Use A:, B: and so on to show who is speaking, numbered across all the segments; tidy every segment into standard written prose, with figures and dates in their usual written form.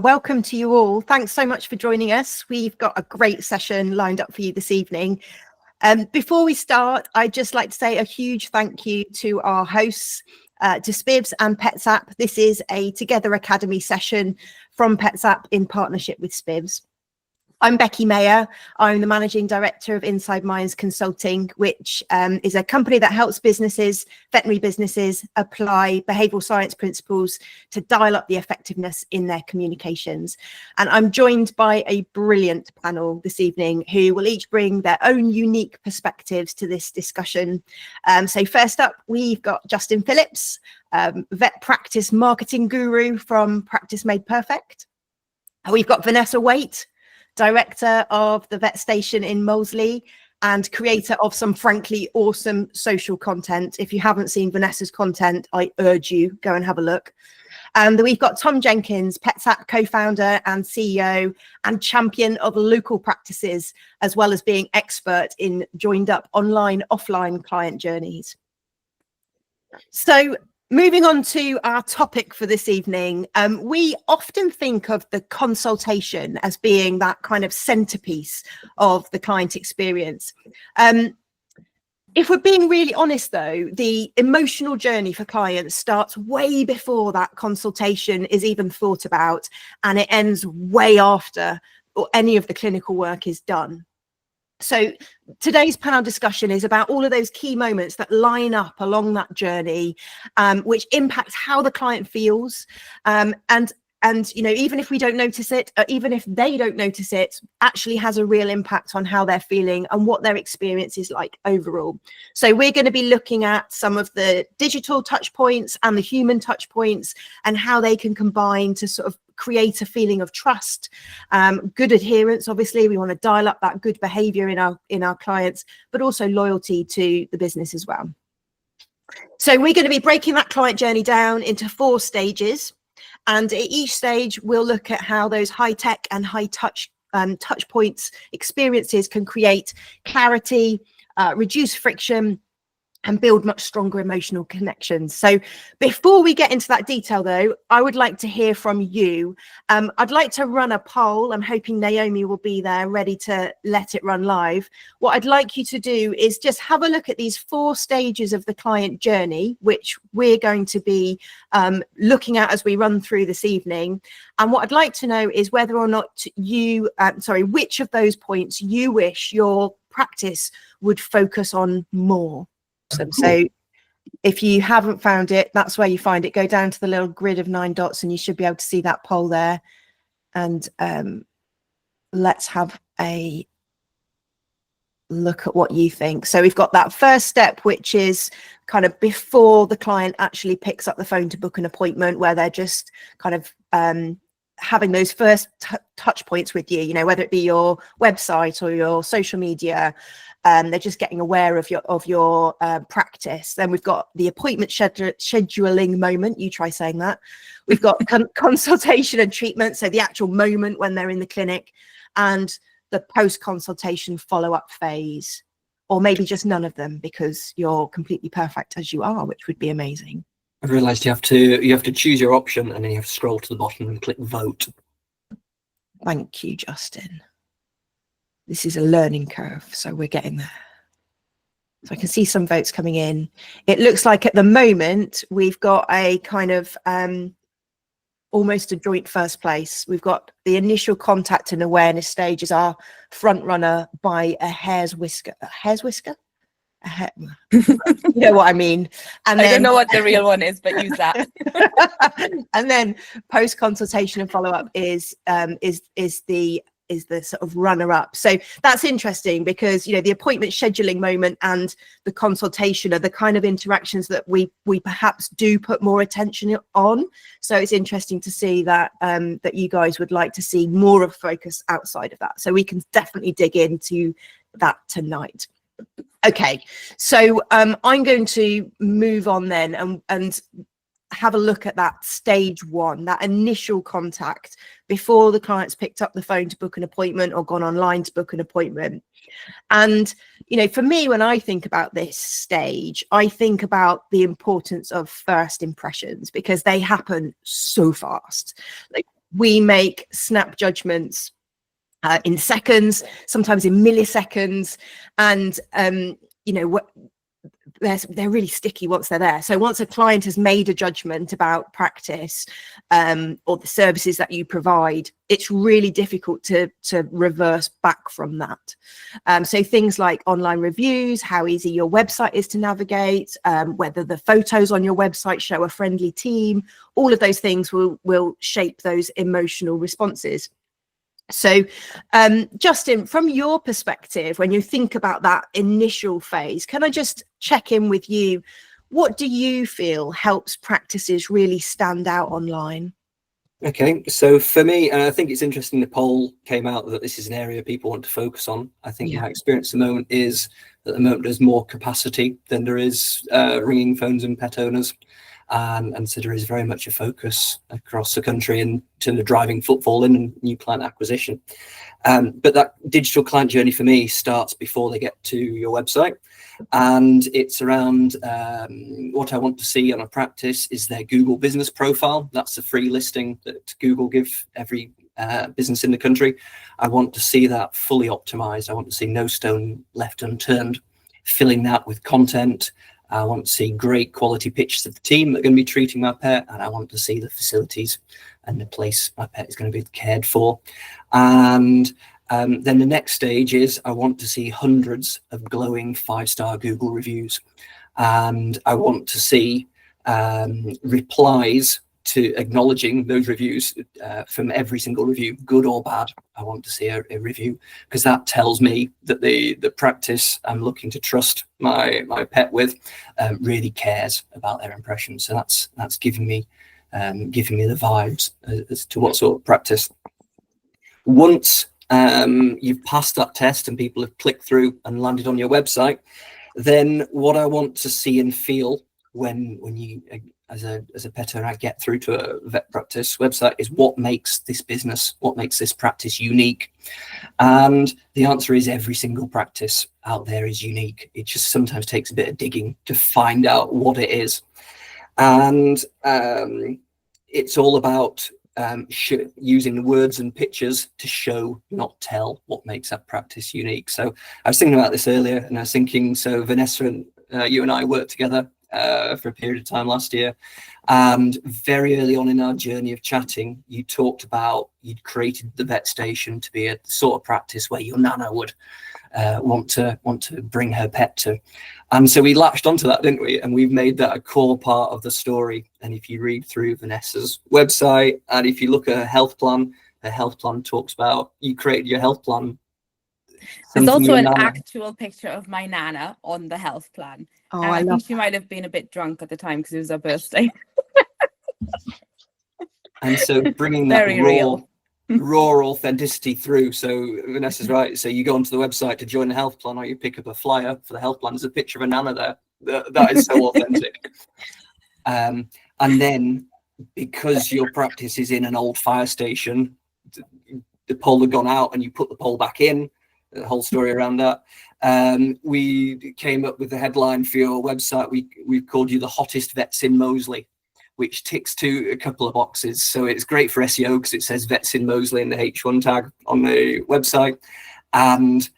A: Welcome to you all. Thanks so much for joining us. We've got a great session lined up for you this evening. Before we start, I'd just like to say a huge thank you to our hosts, to SPIVS and PetsApp. This is a Together Academy session from PetsApp in partnership with SPIVS. I'm Becki Maher. I'm the Managing Director of Inside Minds Consulting, which is a company that helps businesses, veterinary businesses, apply behavioural science principles to dial up the effectiveness in their communications. And I'm joined by a brilliant panel this evening who will each bring their own unique perspectives to this discussion. So first up, we've got Justin Phillips, vet practice marketing guru from Practice Made Perfect. We've got Vanessa Waite, Director of the Vet Station in Moseley and creator of some frankly awesome social content. If you haven't seen Vanessa's content, I urge you, go and have a look. And we've got Tom Jenkins, PetsApp co-founder and CEO and champion of local practices, as well as being expert in joined up online, offline client journeys. So moving on to our topic for this evening, we often think of the consultation as being that kind of centerpiece of the client experience. If we're being really honest, though, the emotional journey for clients starts way before that consultation is even thought about, and it ends way after any of the clinical work is done. So today's panel discussion is about all of those key moments that line up along that journey, which impacts how the client feels. And you know, even if we don't notice it, even if they don't notice it, actually has a real impact on how they're feeling and what their experience is like overall. So we're going to be looking at some of the digital touch points and the human touch points and how they can combine to sort of create a feeling of trust, good adherence. Obviously, we want to dial up that good behavior in our clients, but also loyalty to the business as well. So we're going to be breaking that client journey down into 4 stages. And at each stage, we'll look at how those high tech and high touch touch points experiences can create clarity, reduce friction, and build much stronger emotional connections. So before we get into that detail, though, I would like to hear from you. I'd like to run a poll. I'm hoping Naomi will be there ready to let it run live. What I'd like you to do is just have a look at these 4 stages of the client journey, which we're going to be looking at as we run through this evening. And what I'd like to know is whether or not you, which of those points you wish your practice would focus on more. So if you haven't found it, that's where you find it. Go down to the little grid of 9 dots and you should be able to see that poll there. And let's have a look at what you think. So we've got that first step, which is kind of before the client actually picks up the phone to book an appointment, where they're just kind of having those first touch points with you, you know, whether it be your website or your social media. They're just getting aware of your practice. Then we've got the appointment scheduling moment. You try saying that. We've got consultation and treatment, so the actual moment when they're in the clinic, and the post-consultation follow-up phase, or maybe just none of them because you're completely perfect as you are, which would be amazing.
B: I've realised you have to choose your option and then you have to scroll to the bottom and click vote.
A: Thank you, Justin. This is a learning curve, so we're getting there. So I can see some votes coming in. It looks like at the moment we've got a kind of almost a joint first place. We've got the initial contact and awareness stage as our front runner by a hair's whisker. A hair's whisker? You know what I mean. And
C: I don't know what the real one is, but use that.
A: And then post consultation and follow up is the sort of runner up. So that's interesting because, you know, the appointment scheduling moment and the consultation are the kind of interactions that we perhaps do put more attention on. So it's interesting to see that that you guys would like to see more of focus outside of that. So we can definitely dig into that tonight. Okay, so I'm going to move on then and have a look at that stage 1, that initial contact before the client's picked up the phone to book an appointment or gone online to book an appointment. And, you know, for me, when I think about this stage, I think about the importance of first impressions because they happen so fast. Like we make snap judgments in seconds, sometimes in milliseconds, and you know what, they're really sticky once they're there. So once a client has made a judgment about practice or the services that you provide, it's really difficult to reverse back from that. So things like online reviews, how easy your website is to navigate, whether the photos on your website show a friendly team, all of those things will shape those emotional responses. So, Justin, from your perspective, when you think about that initial phase, can I just check in with you? What do you feel helps practices really stand out online?
B: Okay, so for me, and I think it's interesting, the poll came out that this is an area people want to focus on. I think my experience at the moment is that at the moment there's more capacity than there is ringing phones and pet owners. And so there is very much a focus across the country in terms of driving footfall in and new client acquisition. But that digital client journey for me starts before they get to your website. And it's around what I want to see on a practice is their Google business profile. That's the free listing that Google give every business in the country. I want to see that fully optimized. I want to see no stone left unturned, filling that with content. I want to see great quality pictures of the team that are going to be treating my pet, and I want to see the facilities and the place my pet is going to be cared for. And then the next stage is I want to see hundreds of glowing 5-star Google reviews, and I want to see replies to acknowledging those reviews from every single review, good or bad. I want to see a review, because that tells me that the practice I'm looking to trust my pet with really cares about their impression. So that's giving me the vibes as to what sort of practice. Once you've passed that test and people have clicked through and landed on your website, then what I want to see and feel when you as a pet owner get through to a vet practice website is what makes this business, what makes this practice unique. And the answer is every single practice out there is unique. It just sometimes takes a bit of digging to find out what it is. And it's all about using the words and pictures to show, not tell, what makes that practice unique. So I was thinking about this earlier, and I was thinking, so Vanessa and you and I worked together for a period of time last year, and very early on in our journey of chatting, you talked about you'd created the vet station to be a sort of practice where your nana would want to bring her pet to. And so we latched onto that, didn't we? And we've made that a core part of the story. And if you read through Vanessa's website, and if you look at her health plan talks about you created your health plan.
C: There's also an actual picture of my nana on the health plan.
A: Oh,
C: and I think she might have been a bit drunk at the time because it was her birthday.
B: And so bringing that raw authenticity through. So Vanessa's right. So you go onto the website to join the health plan, or you pick up a flyer for the health plan. There's a picture of a nana there. That is so authentic. And then because your practice is in an old fire station, the pole had gone out and you put the pole back in, the whole story around that. We came up with the headline for your website. We've called you the hottest vets in Moseley, which ticks to a couple of boxes. So it's great for SEO because it says vets in Moseley in the H1 tag on the website. And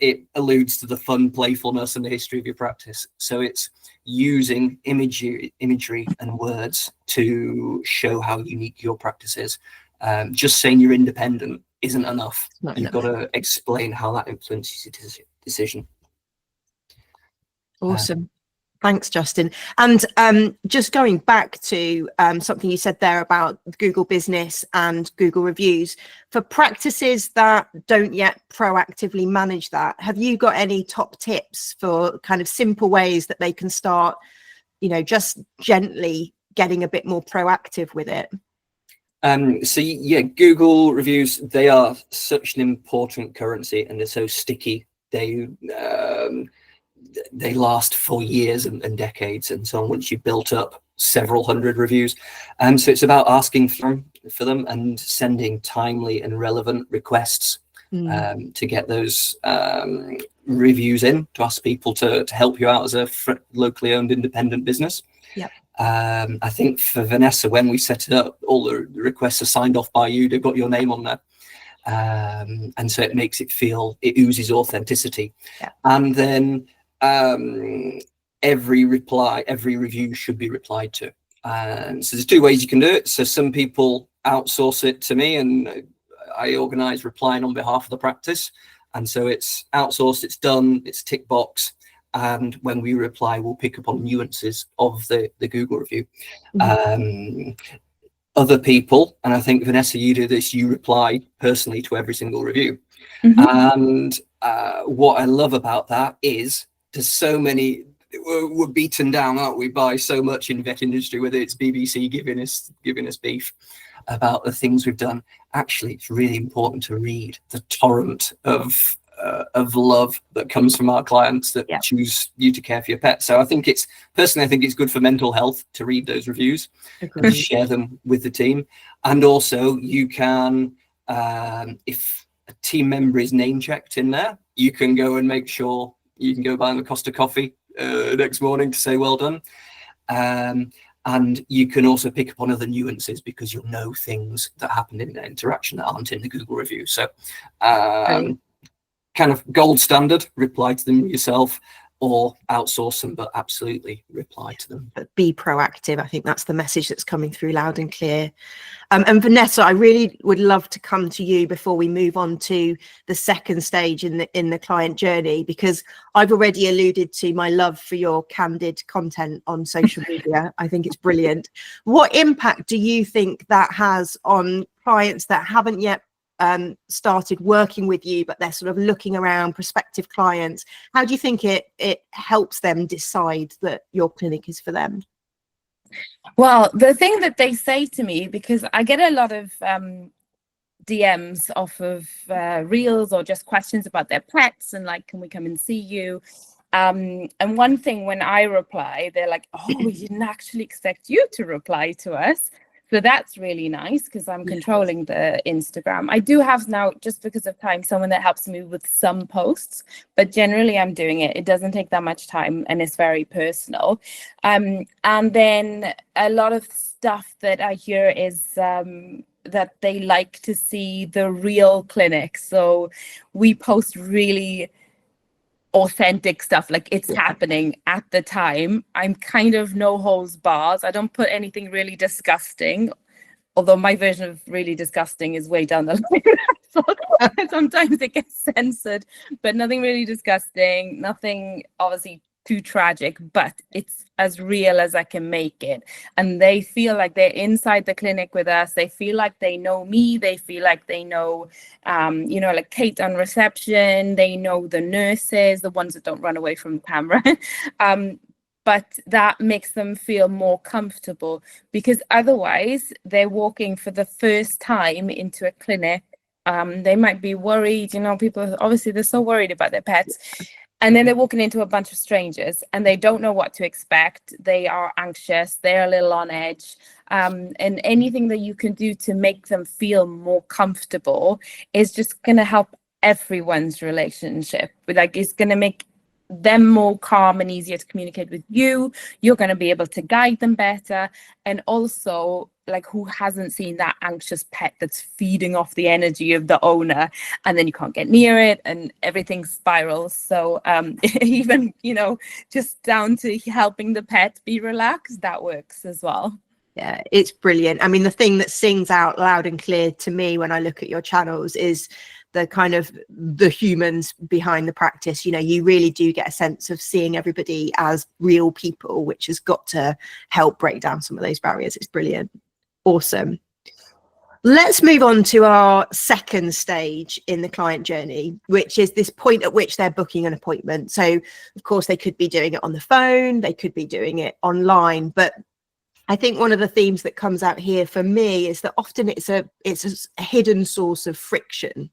B: it alludes to the fun, playfulness and the history of your practice. So it's using imagery and words to show how unique your practice is. Just saying you're independent isn't enough. You've got to explain how that influences your decision.
A: Awesome. Thanks, Justin. And just going back to something you said there about Google Business and Google Reviews, for practices that don't yet proactively manage that, have you got any top tips for kind of simple ways that they can start, just gently getting a bit more proactive with it?
B: So yeah, Google Reviews, they are such an important currency, and they're so sticky. They last for years and decades, and so on, once you've built up several hundred reviews. So it's about asking for them and sending timely and relevant requests to get those reviews in, to ask people to help you out as a locally owned independent business.
A: Yep.
B: I think for Vanessa, when we set it up, all the requests are signed off by you. They've got your name on there. And so it makes it feel, it oozes authenticity.
A: Yeah.
B: And then every review should be replied to. And so there's two ways you can do it. So some people outsource it to me, and I organize replying on behalf of the practice. And so it's outsourced, it's done, it's tick box. And when we reply, we'll pick up on nuances of the Google review. Other people, and I think Vanessa, you do this, you reply personally to every single review. And what I love about that is there's so many, we're beaten down, aren't we, by so much in vet industry, whether it's BBC giving us beef about the things we've done. Actually, it's really important to read the torrent of love that comes from our clients that choose you to care for your pet. So I think it's good for mental health to read those reviews and share them with the team. And also you can, if a team member is name checked in there, you can go and make sure you can go buy them a Costa coffee next morning to say well done. And you can also pick up on other nuances because you'll know things that happened in the interaction that aren't in the Google review. So kind of gold standard, reply to them yourself or outsource them, but absolutely reply to them.
A: But be proactive. I think that's the message that's coming through loud and clear. And Vanessa, I really would love to come to you before we move on to the second stage in the client journey, because I've already alluded to my love for your candid content on social media. I think it's brilliant. What impact do you think that has on clients that haven't yet started working with you, but they're sort of looking around, prospective clients? How do you think it helps them decide that your clinic is for them?
C: Well, the thing that they say to me, because I get a lot of DMs off of reels or just questions about their pets and like, can we come and see you? And one thing when I reply, they're like, oh, we didn't actually expect you to reply to us. So that's really nice because I'm controlling the Instagram. I do have now, just because of time, someone that helps me with some posts, but generally I'm doing it. It doesn't take that much time and it's very personal. And then a lot of stuff that I hear is that they like to see the real clinic. So we post really authentic stuff, like it's happening at the time. I'm kind of no holds bars. I don't put anything really disgusting, although my version of really disgusting is way down the line. So sometimes it gets censored, but nothing really disgusting, nothing obviously too tragic, but it's as real as I can make it. And they feel like they're inside the clinic with us. They feel like they know me. They feel like they know, like Kate on reception. They know the nurses, the ones that don't run away from the camera. But that makes them feel more comfortable, because otherwise they're walking for the first time into a clinic. They might be worried, people, obviously they're so worried about their pets. And then they're walking into a bunch of strangers and they don't know what to expect. They are anxious. They're a little on edge. And anything that you can do to make them feel more comfortable is just going to help everyone's relationship. Like, it's going to make them more calm and easier to communicate with you. You're going to be able to guide them better. And also, like, who hasn't seen that anxious pet that's feeding off the energy of the owner, and then you can't get near it and everything spirals. So even, just down to helping the pet be relaxed, that works as well.
A: Yeah, it's brilliant. I mean, the thing that sings out loud and clear to me when I look at your channels is the kind of the humans behind the practice. You really do get a sense of seeing everybody as real people, which has got to help break down some of those barriers. It's brilliant. Awesome. Let's move on to our second stage in the client journey, which is this point at which they're booking an appointment. So, of course, they could be doing it on the phone, they could be doing it online, but I think one of the themes that comes out here for me is that often it's a hidden source of friction.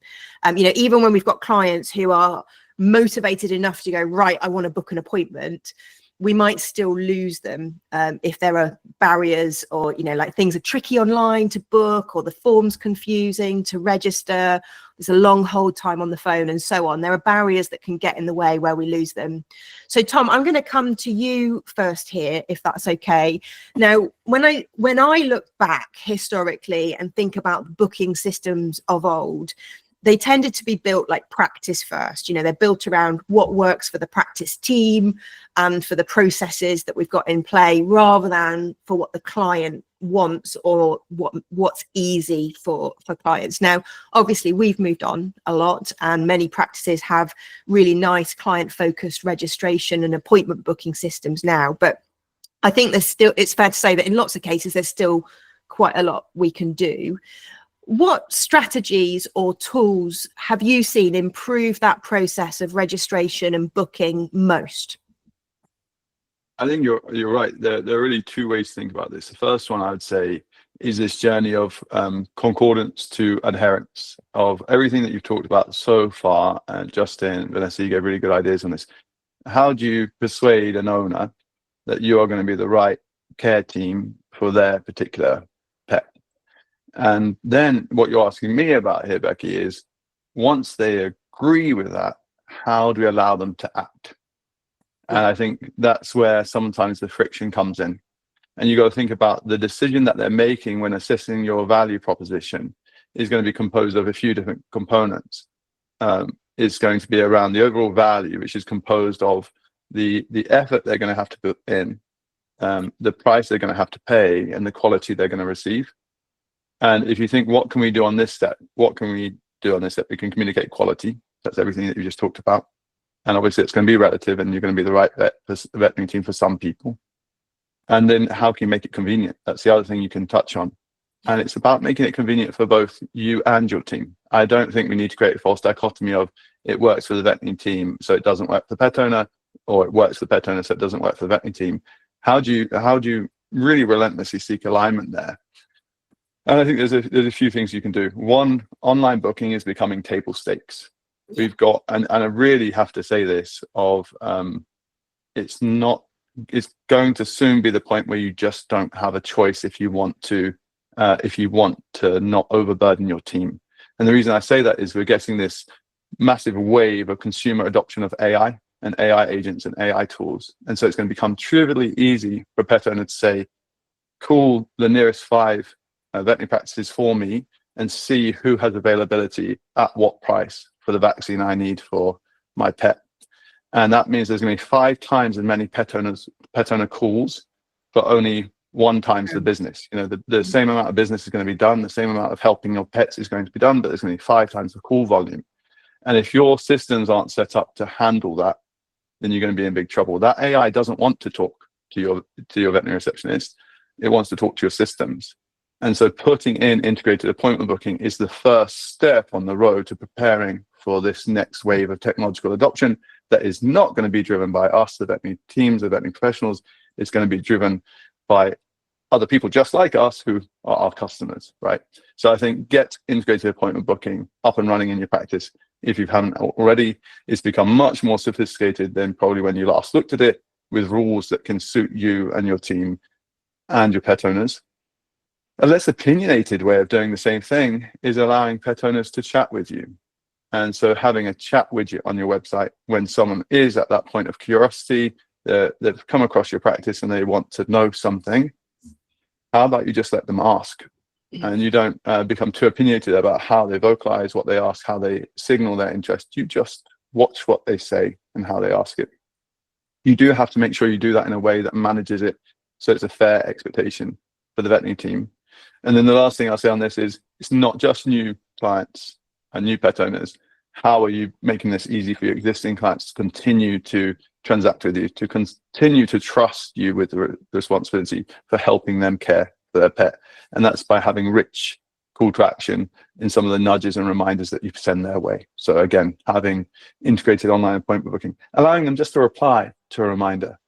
A: Even when we've got clients who are motivated enough to go, right, I want to book an appointment, we might still lose them if there are barriers, or like things are tricky online to book, or the form's confusing to register, there's a long hold time on the phone, and so on. There are barriers that can get in the way where we lose them. So Tom, I'm going to come to you first here, if that's okay. Now, when I look back historically and think about booking systems of old, they tended to be built like practice first. They're built around what works for the practice team and for the processes that we've got in play, rather than for what the client wants or what's easy for clients. Now, obviously, we've moved on a lot, and many practices have really nice client-focused registration and appointment booking systems now. But I think it's fair to say that in lots of cases, there's still quite a lot we can do. What strategies or tools have you seen improve that process of registration and booking most?
D: I think you're right. There are really two ways to think about this. The first one I would say is this journey of concordance to adherence of everything that you've talked about so far. And Justin, Vanessa, you gave really good ideas on this. How do you persuade an owner that you are going to be the right care team for their particular pet? And then what you're asking me about here, Becki, is once they agree with that, how do we allow them to act? And I think that's where sometimes the friction comes in. And you got to think about the decision that they're making when assessing your value proposition is going to be composed of a few different components. It's going to be around the overall value, which is composed of the effort they're going to have to put in, the price they're going to have to pay, and the quality they're going to receive. And if you think, what can we do on this step? What can we do on this step? We can communicate quality. That's everything that you just talked about. And obviously it's going to be relative, and you're going to be the right veterinary team for some people. And then how can you make it convenient? That's the other thing you can touch on. And it's about making it convenient for both you and your team. I don't think we need to create a false dichotomy of it works for the veterinary team, so it doesn't work for the pet owner, or it works for the pet owner, so it doesn't work for the veterinary team. How do you really relentlessly seek alignment there? And I think there's a few things you can do. One, online booking is becoming table stakes. We've got, and I really have to say this, it's going to soon be the point where you just don't have a choice if you want to not overburden your team. And the reason I say that is we're getting this massive wave of consumer adoption of AI and AI agents and AI tools. And so it's going to become trivially easy for a pet owner to say, call the nearest 5 veterinary practices for me and see who has availability at what price for the vaccine I need for my pet. And that means there's going to be 5 times as many pet owner calls for only 1 times the business. The same amount of business is going to be done, the same amount of helping your pets is going to be done, but there's going to be 5 times the call volume. And if your systems aren't set up to handle that, then you're going to be in big trouble. That AI doesn't want to talk to your veterinary receptionist. It wants to talk to your systems. And so putting in integrated appointment booking is the first step on the road to preparing for this next wave of technological adoption that is not going to be driven by us, the veterinary teams, the veterinary professionals. It's going to be driven by other people just like us who are our customers, right? So I think get integrated appointment booking up and running in your practice. If you haven't already, it's become much more sophisticated than probably when you last looked at it, with rules that can suit you and your team and your pet owners. A less opinionated way of doing the same thing is allowing pet owners to chat with you. And so having a chat widget on your website when someone is at that point of curiosity, they've come across your practice and they want to know something, how about you just let them ask? And you don't become too opinionated about how they vocalize, what they ask, how they signal their interest. You just watch what they say and how they ask it. You do have to make sure you do that in a way that manages it so it's a fair expectation for the veterinary team. And then the last thing I'll say on this is it's not just new clients and new pet owners. How are you making this easy for your existing clients to continue to transact with you, to continue to trust you with the responsibility for helping them care for their pet? And that's by having rich call to action in some of the nudges and reminders that you send their way. So again, having integrated online appointment booking, allowing them just to reply to a reminder.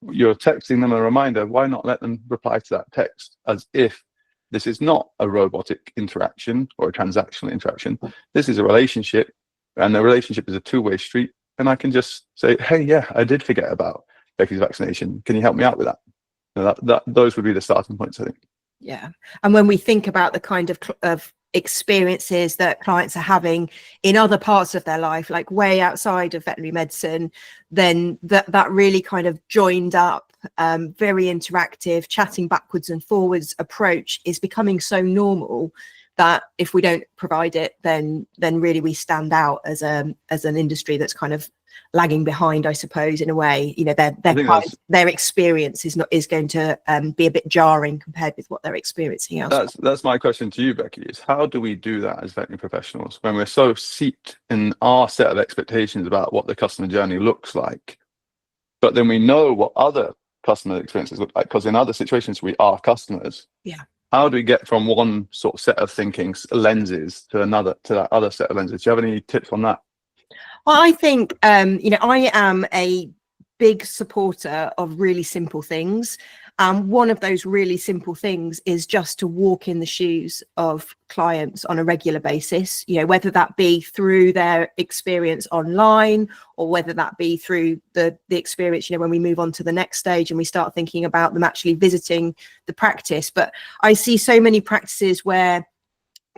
D: You're texting them a reminder, why not let them reply to that text as if this is not a robotic interaction or a transactional interaction. This is a relationship, and the relationship is a two-way street. And I can just say, hey, yeah, I did forget about Becki's vaccination. Can you help me out with that? Those would be the starting points, I think.
A: Yeah. And when we think about the kind of experiences that clients are having in other parts of their life, like way outside of veterinary medicine, then that really kind of joined up, very interactive, chatting backwards and forwards approach is becoming so normal that if we don't provide it, then really we stand out as an industry that's kind of lagging behind, I suppose, in a way. You know, their experience is going to be a bit jarring compared with what they're experiencing elsewhere.
D: That's my question to you, Becki, is how do we do that as veterinary professionals when we're so steeped in our set of expectations about what the customer journey looks like, but then we know what other customer experiences look like, because in other situations we are customers.
A: Yeah.
D: How do we get from one sort of set of thinking lenses to that other set of lenses? Do you have any tips on that?
A: Well, I think, you know, I am a big supporter of really simple things. One of those really simple things is just to walk in the shoes of clients on a regular basis, you know, whether that be through their experience online or whether that be through the experience, you know, when we move on to the next stage and we start thinking about them actually visiting the practice. But I see so many practices where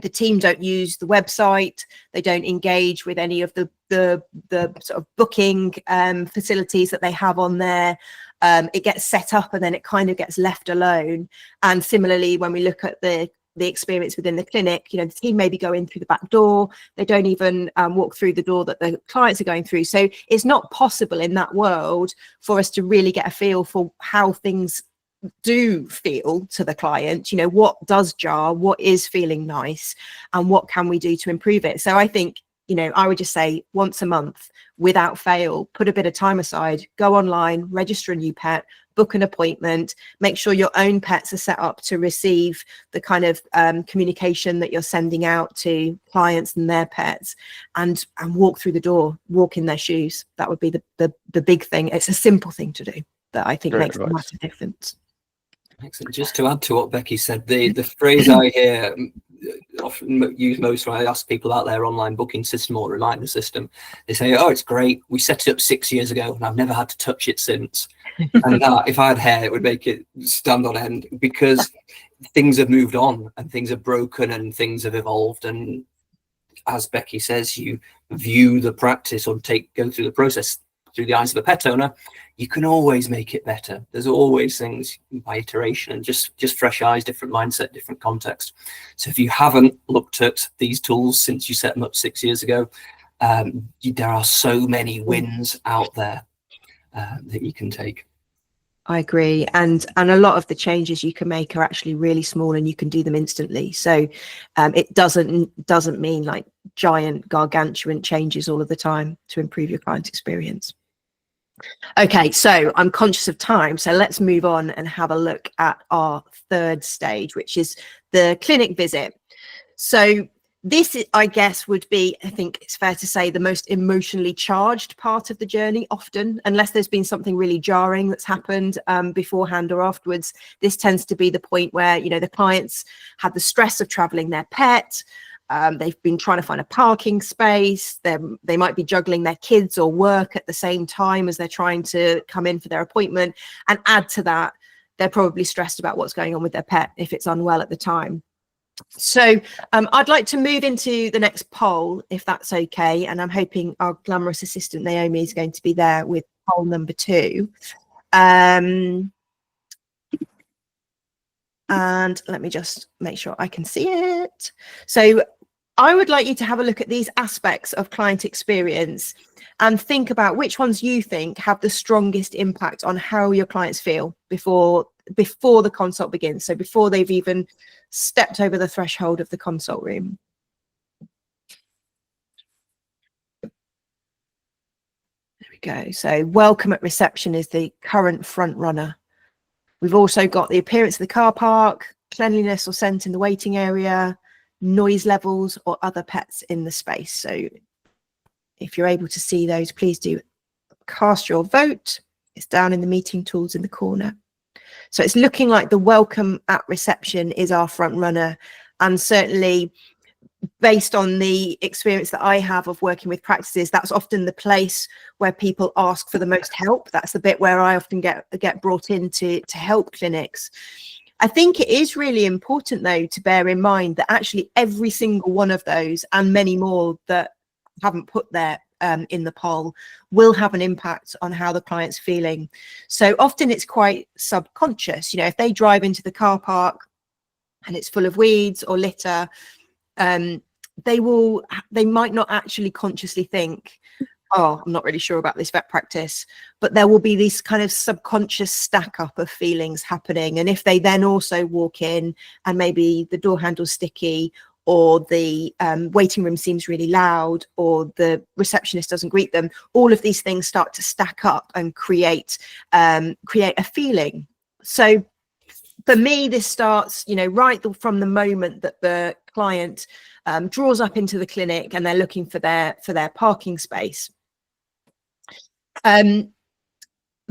A: the team don't use the website, they don't engage with any of the sort of booking facilities that they have on there. It gets set up and then it kind of gets left alone. And similarly, when we look at the experience within the clinic, you know, the team maybe go in through the back door, they don't even walk through the door that the clients are going through. So it's not possible in that world for us to really get a feel for how things do feel to the client, you know, what does jar, what is feeling nice, and what can we do to improve it. So I think, you know, I would just say once a month without fail, put a bit of time aside, go online, register a new pet, book an appointment, make sure your own pets are set up to receive the kind of communication that you're sending out to clients and their pets, and walk through the door, walk in their shoes. That would be the big thing. It's a simple thing to do that I think makes a massive difference.
B: Excellent. Just to add to what Becki said, the phrase I hear often used most when I ask people about their online booking system or reminder system, they say, "Oh, it's great. We set it up 6 years ago and I've never had to touch it since." And if I had hair, it would make it stand on end, because things have moved on and things have broken and things have evolved. And as Becki says, you view the practice or go through the process through the eyes of a pet owner, you can always make it better. There's always things by iteration and just fresh eyes, different mindset, different context. So if you haven't looked at these tools since you set them up 6 years ago, there are so many wins out there that you can take.
A: I agree, and a lot of the changes you can make are actually really small and you can do them instantly. So it doesn't mean like giant gargantuan changes all of the time to improve your client experience. Okay, so I'm conscious of time, so let's move on and have a look at our third stage, which is the clinic visit. So this, I guess, would be, I think it's fair to say, the most emotionally charged part of the journey often, unless there's been something really jarring that's happened beforehand or afterwards. This tends to be the point where, you know, the clients had the stress of traveling their pet. They've been trying to find a parking space. They might be juggling their kids or work at the same time as they're trying to come in for their appointment. And add to that, they're probably stressed about what's going on with their pet if it's unwell at the time. So I'd like to move into the next poll, if that's okay. And I'm hoping our glamorous assistant Naomi is going to be there with poll number 2. And let me just make sure I can see it. So I would like you to have a look at these aspects of client experience and think about which ones you think have the strongest impact on how your clients feel before the consult begins. So before they've even stepped over the threshold of the consult room. There we go. So welcome at reception is the current front runner. We've also got the appearance of the car park, cleanliness or scent in the waiting area, noise levels or other pets in the space. So if you're able to see those, please do cast your vote. It's down in the meeting tools in the corner. So it's looking like the welcome at reception is our front runner, and certainly based on the experience that I have of working with practices, that's often the place where people ask for the most help. That's the bit where I often get brought in to help clinics. I think it is really important, though, to bear in mind that actually every single one of those and many more that haven't put there in the poll will have an impact on how the client's feeling. So often it's quite subconscious. You know, if they drive into the car park and it's full of weeds or litter, they might not actually consciously think, oh, I'm not really sure about this vet practice, but there will be this kind of subconscious stack up of feelings happening. And if they then also walk in and maybe the door handle's sticky, or the waiting room seems really loud, or the receptionist doesn't greet them, all of these things start to stack up and create a feeling. So for me, this starts, you know, right from the moment that the client draws up into the clinic and they're looking for their parking space.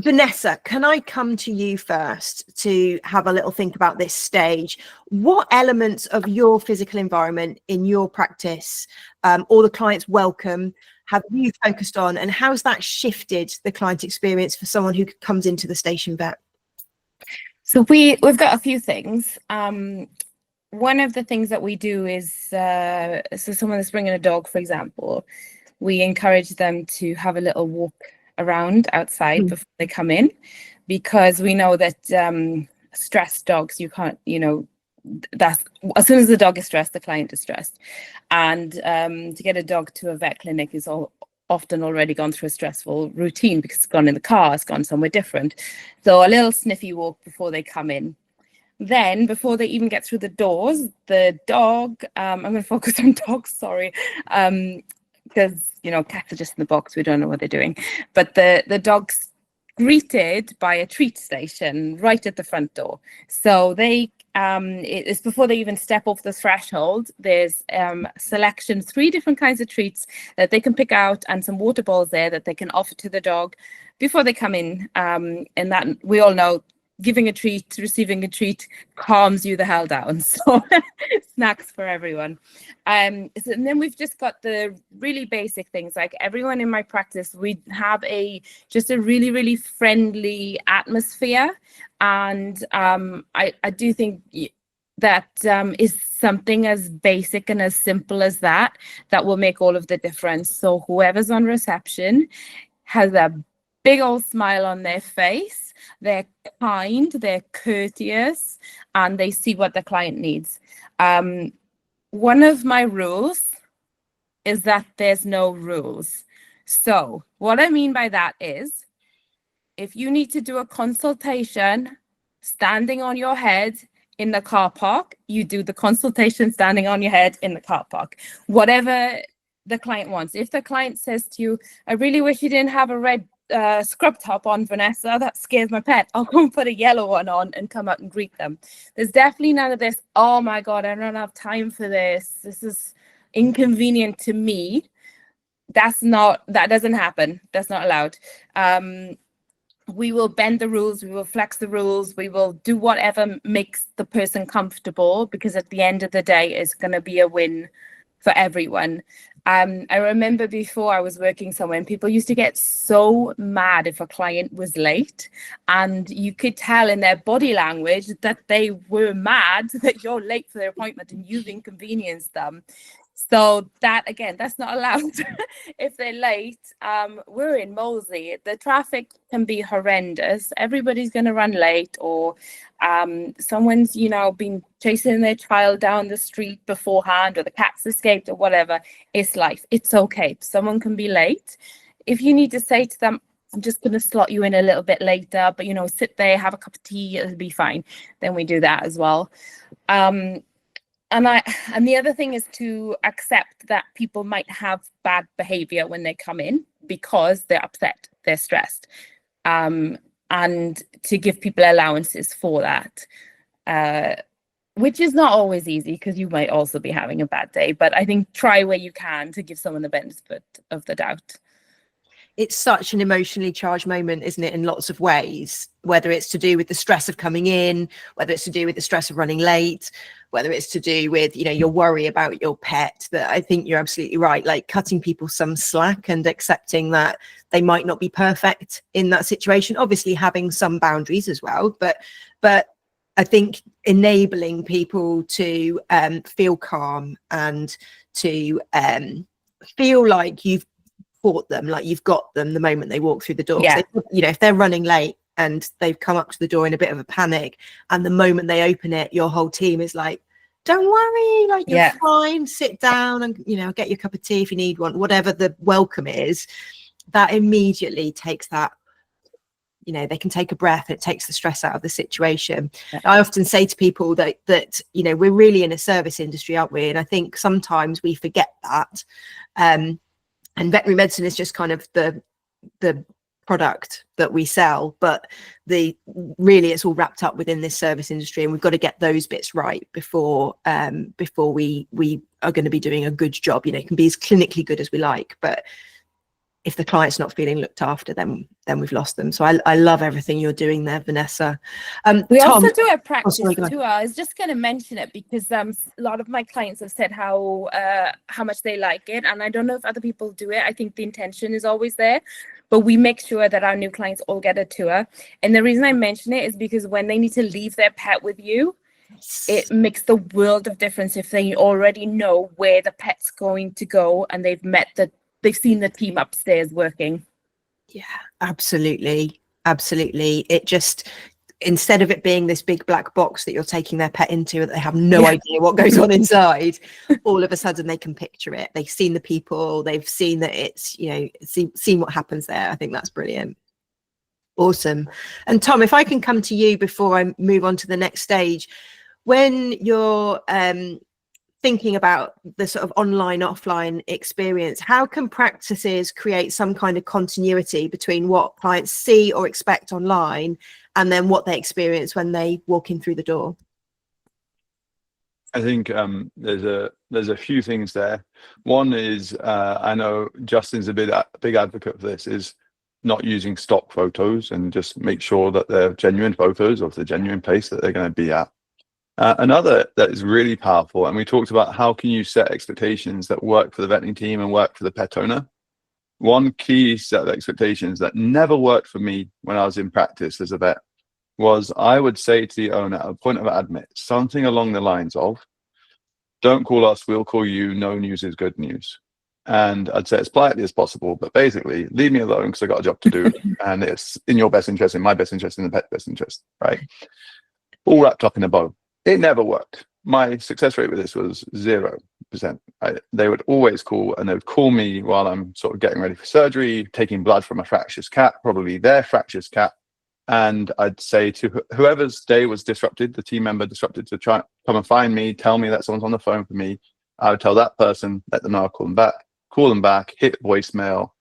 A: Vanessa, can I come to you first to have a little think about this stage? What elements of your physical environment in your practice or the client's welcome have you focused on, and how's that shifted the client experience for someone who comes into the station vet?
C: So we've got a few things. One of the things that we do is, so someone that's bringing a dog, for example, we encourage them to have a little walk around outside before they come in, because we know that stressed dogs, you can't, you know, that's as soon as the dog is stressed, the client is stressed. And to get a dog to a vet clinic is often already gone through a stressful routine because it's gone in the car, it's gone somewhere different. So a little sniffy walk before they come in. Then before they even get through the doors, the dog, I'm going to focus on dogs, sorry, because, you know, cats are just in the box, we don't know what they're doing. But the dog's greeted by a treat station right at the front door. So they, it's before they even step off the threshold, there's selection, 3 different kinds of treats that they can pick out, and some water balls there that they can offer to the dog before they come in. And that, we all know, giving a treat, receiving a treat calms you the hell down. So snacks for everyone. And then we've just got the really basic things, like everyone in my practice, we have just a really, really friendly atmosphere. And I do think that is something as basic and as simple as that will make all of the difference. So whoever's on reception has a big old smile on their face. They're kind, they're courteous, and they see what the client needs. One of my rules is that there's no rules. So what I mean by that is, if you need to do a consultation standing on your head in the car park, you do the consultation standing on your head in the car park. Whatever the client wants. If the client says to you, I really wish you didn't have a red scrub top on, Vanessa, that scares my pet, I'll go and put a yellow one on and come out and greet them. There's definitely none of this, oh my God, I don't have time for this is inconvenient to me. That doesn't happen. That's not allowed. We will bend the rules, we will flex the rules, we will do whatever makes the person comfortable, because at the end of the day, it's going to be a win for everyone. I remember before I was working somewhere, and people used to get so mad if a client was late, and you could tell in their body language that they were mad that you're late for their appointment and you've inconvenienced them. So that, again, that's not allowed. If they're late, we're in Molesey. The traffic can be horrendous. Everybody's going to run late, or someone's, you know, been chasing their child down the street beforehand, or the cat's escaped, or whatever. It's life. It's okay. Someone can be late. If you need to say to them, I'm just going to slot you in a little bit later, but, you know, sit there, have a cup of tea, it'll be fine. Then we do that as well. And the other thing is to accept that people might have bad behavior when they come in because they're upset, they're stressed, and to give people allowances for that, which is not always easy because you might also be having a bad day. But I think try where you can to give someone the benefit of the doubt.
A: it's such an emotionally charged moment, isn't it, in lots of ways, whether it's to do with the stress of coming in, whether it's to do with the stress of running late, whether it's to do with, you know, your worry about your pet. That I think you're absolutely right, like cutting people some slack and accepting that they might not be perfect in that situation, obviously having some boundaries as well, but I think enabling people to feel calm and to feel like you've caught them, like you've got them the moment they walk through the door.
C: Yeah.
A: So, you know, if they're running late and they've come up to the door in a bit of a panic, and the moment they open it, your whole team is like, don't worry, like you're fine, sit down and, you know, get your cup of tea if you need one, whatever the welcome is, that immediately takes that, you know, they can take a breath. It takes the stress out of the situation. I often say to people that you know, we're really in a service industry, aren't we? And I think sometimes we forget that. And veterinary medicine is just kind of the product that we sell, but really it's all wrapped up within this service industry, and we've got to get those bits right before we are going to be doing a good job. You know, it can be as clinically good as we like, but if the client's not feeling looked after, then we've lost them. So I love everything you're doing there, Vanessa.
C: We
A: Tom,
C: also do a practice
A: sorry,
C: too. I was just going to mention it because a lot of my clients have said how much they like it, and I don't know if other people do it. I think the intention is always there, but we make sure that our new clients all get a tour. And the reason I mention it is because when they need to leave their pet with you, it makes the world of difference if they already know where the pet's going to go and they've seen the team upstairs working. Yeah,
A: absolutely. It just, instead of it being this big black box that you're taking their pet into, that they have no idea what goes on inside, all of a sudden they can picture it. They've seen the people, they've seen that it's, you know, seen what happens there. I think that's brilliant. Awesome. And Tom, if I can come to you before I move on to the next stage, when you're thinking about the sort of online offline experience, how can practices create some kind of continuity between what clients see or expect online and then what they experience when they walk in through the door?
D: I think there's a few things there. One is I know Justin's a big advocate for this, is not using stock photos, and just make sure that they're genuine photos of the genuine place that they're going to be at. Another that is really powerful, and we talked about how can you set expectations that work for the veterinary team and work for the pet owner. One key set of expectations that never worked for me when I was in practice as a vet was I would say to the owner at a point of admit something along the lines of, don't call us, we'll call you, no news is good news. And I'd say as politely as possible, but basically leave me alone because I've got a job to do and it's in your best interest, in my best interest, in the pet's best interest, right? All wrapped up in a bow. It never worked. My success rate with this was 0%. They would always call, and they would call me while I'm sort of getting ready for surgery, taking blood from a fractious cat, probably their fractious cat. And I'd say to whoever's day was disrupted, the team member disrupted, to try come and find me, tell me that someone's on the phone for me. I would tell that person, let them know I'll call them back, hit voicemail,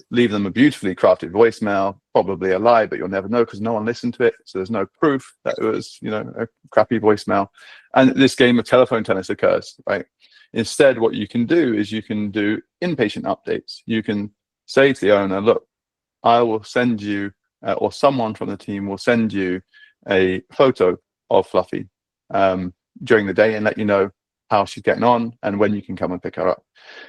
D: leave them a beautifully crafted voicemail, probably a lie, but you'll never know because no one listened to it. So there's no proof that it was, you know, a crappy voicemail. And this game of telephone tennis occurs, right? Instead, what you can do is you can do inpatient updates. You can say to the owner, look, I will send you, or someone from the team will send you a photo of Fluffy during the day and let you know how she's getting on and when you can come and pick her up.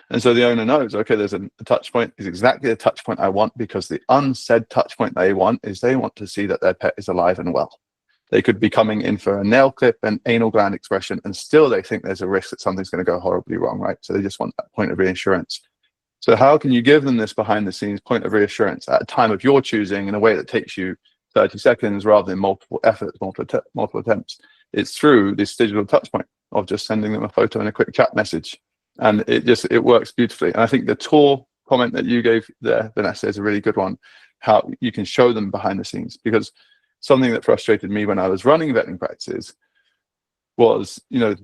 D: And so the owner knows, okay, there's a touch point, is exactly the touch point I want, because the unsaid touch point they want is they want to see that their pet is alive and well. They could be coming in for a nail clip and anal gland expression, and still they think there's a risk that something's going to go horribly wrong, right? So they just want that point of reassurance. So how can you give them this behind the scenes point of reassurance at a time of your choosing in a way that takes you 30 seconds rather than multiple efforts, multiple attempts? It's through this digital touch point of just sending them a photo and a quick chat message. And it works beautifully. And I think the tour comment that you gave there, Vanessa, is a really good one, how you can show them behind the scenes. Because something that frustrated me when I was running veterinary practices was, you know,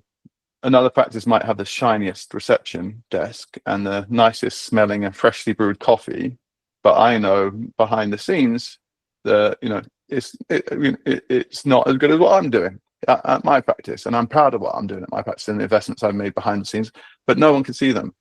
D: another practice might have the shiniest reception desk and the nicest smelling and freshly brewed coffee, but I know behind the scenes that, you know, it's not as good as what I'm doing at my practice, and I'm proud of what I'm doing at my practice and the investments I've made behind the scenes, but no one can see them.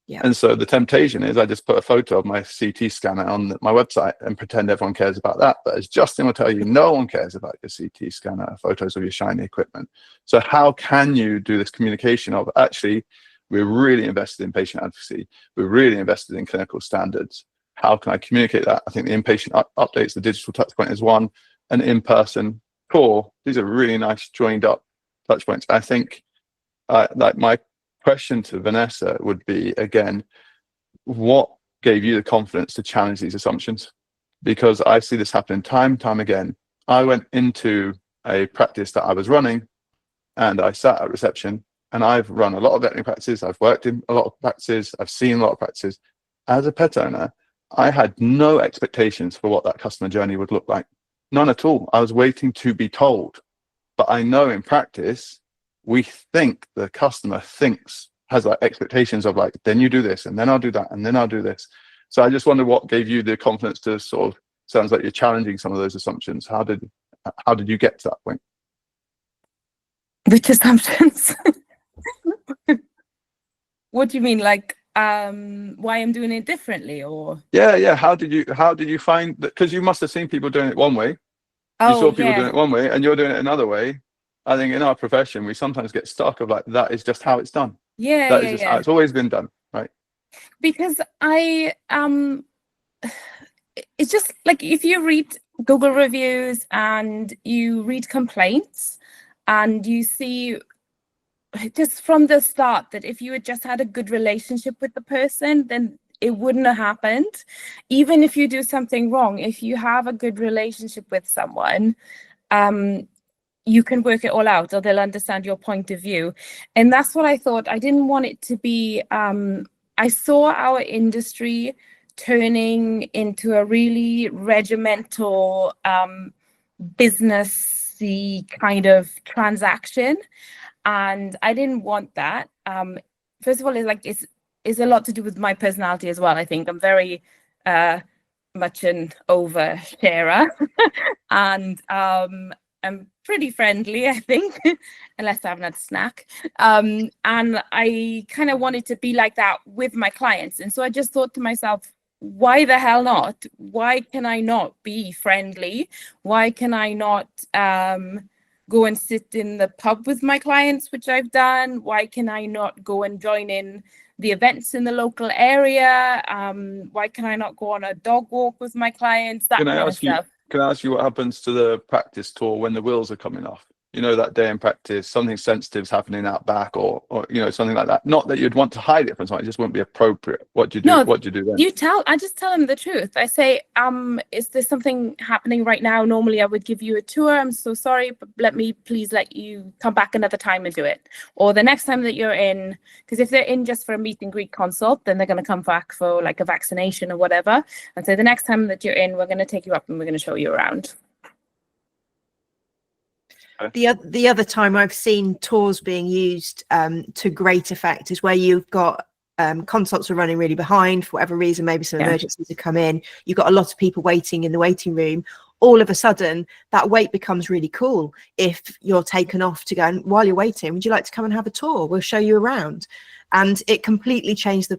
A: Yeah.
D: And so the temptation is I just put a photo of my CT scanner on my website and pretend everyone cares about that. But as Justin will tell you, no one cares about your CT scanner, photos of your shiny equipment. So how can you do this communication of, actually, we're really invested in patient advocacy, we're really invested in clinical standards. How can I communicate that? I think the inpatient updates, the digital touch point is one, an in-person call. These are really nice joined up touch points. I think like my question to Vanessa would be, again, what gave you the confidence to challenge these assumptions? Because I see this happening time and time again. I went into a practice that I was running and I sat at reception, and I've run a lot of veterinary practices, I've worked in a lot of practices, I've seen a lot of practices. As a pet owner, I had no expectations for what that customer journey would look like. None at all. I was waiting to be told. But I know in practice, we think the customer has like expectations of like, then you do this, and then I'll do that, and then I'll do this. So I just wonder what gave you the confidence to sort of, sounds like you're challenging some of those assumptions. How did you get to that point?
C: Which assumptions? What do you mean, like why I'm doing it differently, or?
D: Yeah. How did you find that? Because you must have seen people doing it one way. You saw people doing it one way, and you're doing it another way. I think in our profession, we sometimes get stuck of like, that is just how it's done. That is just how it's always been done, right?
C: Because it's just like, if you read Google reviews and you read complaints and you see just from the start that if you had just had a good relationship with the person, then it wouldn't have happened. Even if you do something wrong, if you have a good relationship with someone, you can work it all out, or they'll understand your point of view. And that's what I thought. I didn't want it to be, I saw our industry turning into a really regimental, businessy kind of transaction. And I didn't want that. First of all, it's a lot to do with my personality as well. I think I'm very much an oversharer, and I'm pretty friendly, I think, unless I haven't had a snack. And I kind of wanted to be like that with my clients. And so I just thought to myself, why the hell not? Why can I not be friendly? Why can I not go and sit in the pub with my clients, which I've done? Why can I not go and join in the events in the local area? Why can I not go on a dog walk with my clients? That kind of stuff.
D: Can I ask you what happens to the practice tour when the wheels are coming off? You know, that day in practice, something sensitive's happening out back, or you know, something like that. Not that you'd want to hide it from someone, it just wouldn't be appropriate. What do you do?
C: No,
D: what do you do then?
C: I just tell them the truth. I say, is there something happening right now? Normally I would give you a tour. I'm so sorry, but please let you come back another time and do it. Or the next time that you're in, because if they're in just for a meet and greet consult, then they're going to come back for like a vaccination or whatever. And so the next time that you're in, we're going to take you up and we're going to show you around.
A: The other time I've seen tours being used to great effect is where you've got consults are running really behind for whatever reason, maybe some emergencies have come in, you've got a lot of people waiting in the waiting room. All of a sudden that wait becomes really cool if you're taken off to go, and while you're waiting, would you like to come and have a tour? We'll show you around. And it completely changed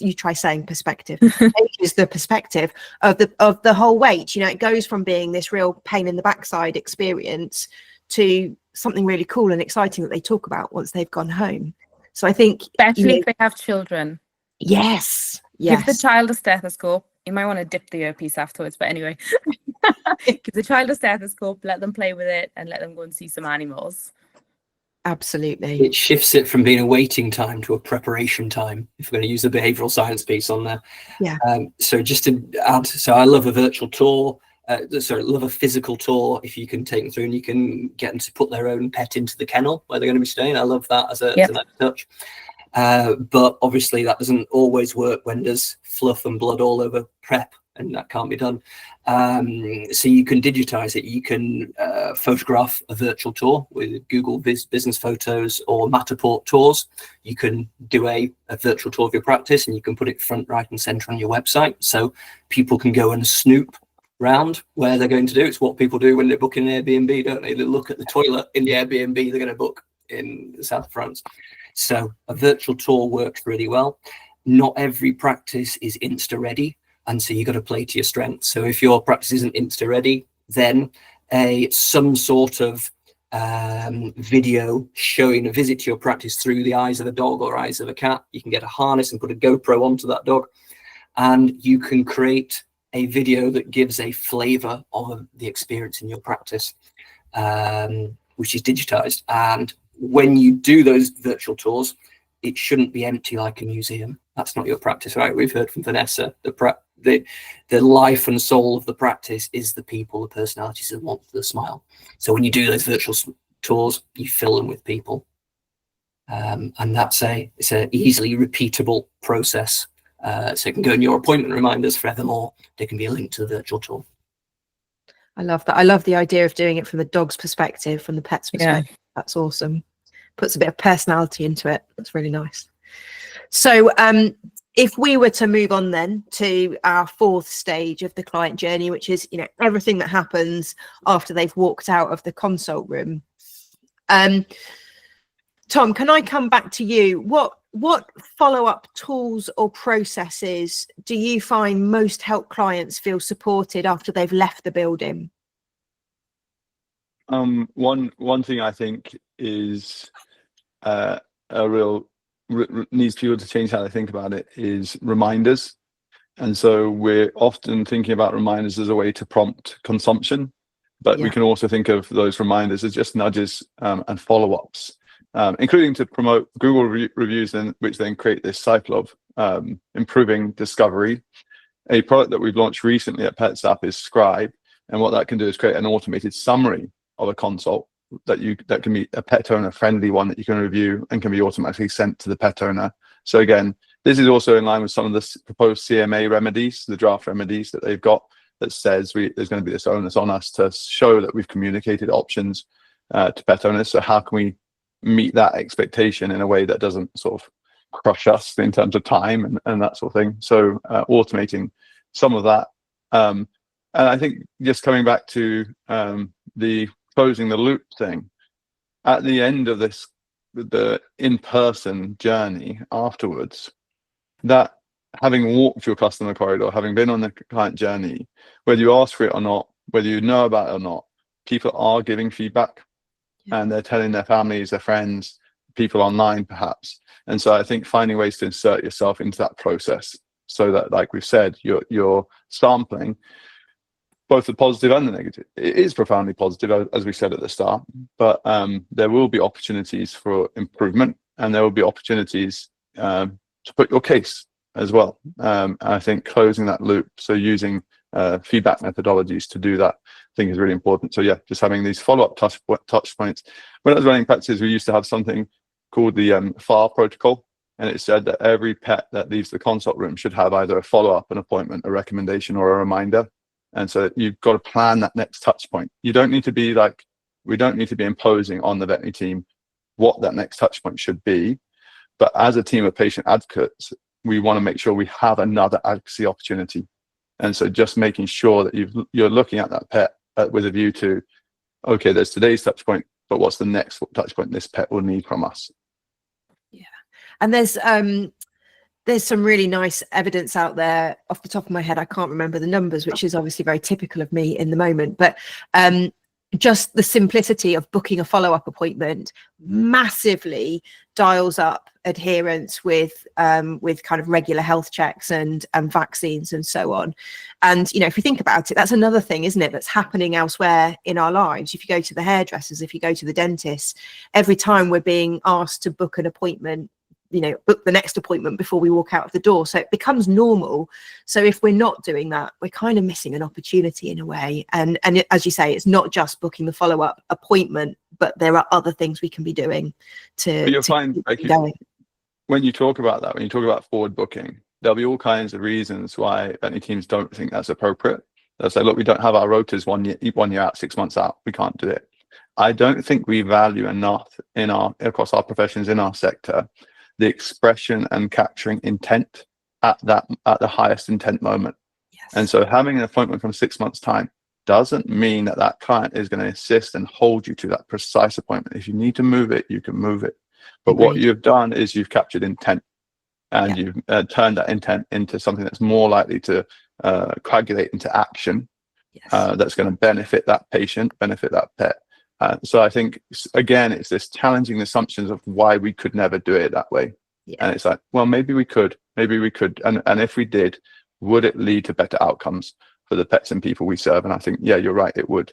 A: you try saying perspective. Changes the perspective of the whole wait. You know, it goes from being this real pain in the backside experience to something really cool and exciting that they talk about once they've gone home. So I think,
C: especially if they have children.
A: Yes.
C: Give the child a stethoscope. You might want to dip the earpiece afterwards, but anyway, give the child a stethoscope, let them play with it, and let them go and see some animals.
A: Absolutely.
B: It shifts it from being a waiting time to a preparation time, if we're going to use the behavioural science piece on there.
A: Yeah.
B: So just to add, so I love a virtual tour. Love a physical tour if you can take them through and you can get them to put their own pet into the kennel where they're going to be staying. I love that as a nice touch. But obviously that doesn't always work when there's fluff and blood all over prep, and that can't be done. So you can digitize it. You can photograph a virtual tour with Google Business Photos or Matterport Tours. You can do a virtual tour of your practice, and you can put it front, right and center on your website, so people can go and snoop round where they're going to do. It's what people do when they're booking an Airbnb, don't they? They look at the toilet in the Airbnb they're going to book. in the south of France. So a virtual tour works really well. Not every practice is insta-ready, and so you've got to play to your strengths. So if your practice isn't insta-ready, then some sort of video showing a visit to your practice through the eyes of a dog or eyes of a cat. You can get a harness and put a GoPro onto that dog, and you can create a video that gives a flavor of the experience in your practice, which is digitized. And when you do those virtual tours, it shouldn't be empty like a museum. That's not your practice, right? We've heard from Vanessa, the life and soul of the practice is the people, the personalities, the warmth, the smile. So when you do those virtual tours, you fill them with people, and it's a easily repeatable process. So it can go in your appointment reminders forevermore. There can be a link to the virtual tour.
A: I love that. I love the idea of doing it from the dog's perspective, from the pet's perspective. That's awesome. Puts a bit of personality into it. That's really nice. So if we were to move on then to our fourth stage of the client journey, which is, everything that happens after they've walked out of the consult room. Tom, can I come back to you? What follow-up tools or processes do you find most help clients feel supported after they've left the building?
D: One thing I think is a real needs people to change how they think about it is reminders. And so we're often thinking about reminders as a way to prompt consumption, but we can also think of those reminders as just nudges and follow-ups, including to promote Google reviews, which then create this cycle of improving discovery. A product that we've launched recently at PetSap is Scribe, and what that can do is create an automated summary of a consult that can be a pet owner friendly one that you can review and can be automatically sent to the pet owner. So again, this is also in line with some of the proposed CMA remedies, the draft remedies that they've got, that says there's going to be this onus on us to show that we've communicated options to pet owners. So how can we meet that expectation in a way that doesn't sort of crush us in terms of time and that sort of thing? So automating some of that. And I think just coming back to the closing the loop thing, at the end of the in-person journey afterwards, that having walked your customer corridor, having been on the client journey, whether you ask for it or not, whether you know about it or not, people are giving feedback and they're telling their families, their friends, people online perhaps. And so I think finding ways to insert yourself into that process so that, like we've said, you're sampling both the positive and the negative. It is profoundly positive, as we said at the start, but there will be opportunities for improvement, and there will be opportunities to put your case as well. And I think closing that loop, so using feedback methodologies to do that, I think is really important. So just having these follow-up touch points. When I was running practices, we used to have something called the FAR protocol, and it said that every pet that leaves the consult room should have either a follow-up, an appointment, a recommendation, or a reminder. And so you've got to plan that next touch point. We don't need to be imposing on the veterinary team what that next touch point should be. But as a team of patient advocates, we want to make sure we have another advocacy opportunity. And so just making sure that you're looking at that pet with a view to, okay, there's today's touch point, but what's the next touch point this pet will need from us?
A: Yeah. And there's some really nice evidence out there. Off the top of my head, I can't remember the numbers, which is obviously very typical of me in the moment, but just the simplicity of booking a follow-up appointment massively dials up adherence with kind of regular health checks and vaccines and so on. And if you think about it, that's another thing, isn't it, that's happening elsewhere in our lives. If you go to the hairdressers, if you go to the dentist, every time we're being asked to book an appointment, book the next appointment before we walk out of the door. So it becomes normal. So if we're not doing that, we're kind of missing an opportunity in a way. And as you say, it's not just booking the follow-up appointment, but there are other things we can be doing to
D: find, when you talk about that, when you talk about forward booking, there'll be all kinds of reasons why veterinary teams don't think that's appropriate. They'll say, look, we don't have our rotas 1 year out, 6 months out. We can't do it. I don't think we value enough across our professions in our sector the expression and capturing intent at the highest intent moment. Yes. And so having an appointment from 6 months time doesn't mean that that client is going to insist and hold you to that precise appointment. If you need to move it, you can move it. But what you've done is you've captured intent, and you've turned that intent into something that's more likely to coagulate into action. That's going to benefit that patient, benefit that pet. So I think, again, it's this challenging assumptions of why we could never do it that way. And it's like, well, maybe we could. And if we did, would it lead to better outcomes for the pets and people we serve? And I think, yeah, you're right, it would.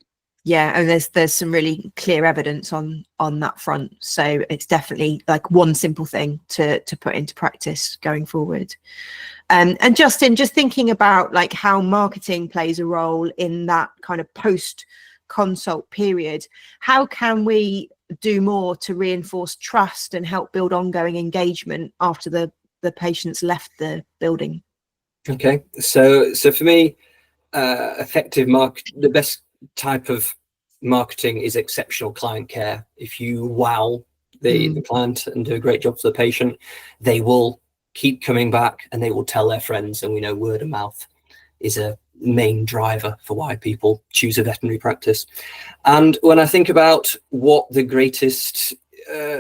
A: Yeah, and there's some really clear evidence on that front. So it's definitely like one simple thing to put into practice going forward. And Justin, just thinking about like how marketing plays a role in that kind of post consult period, how can we do more to reinforce trust and help build ongoing engagement after the patient's left the building?
B: Okay, so for me, the best type of marketing is exceptional client care. If you wow the client and do a great job for the patient, they will keep coming back and they will tell their friends. And we know word of mouth is a main driver for why people choose a veterinary practice. And when I think about what the greatest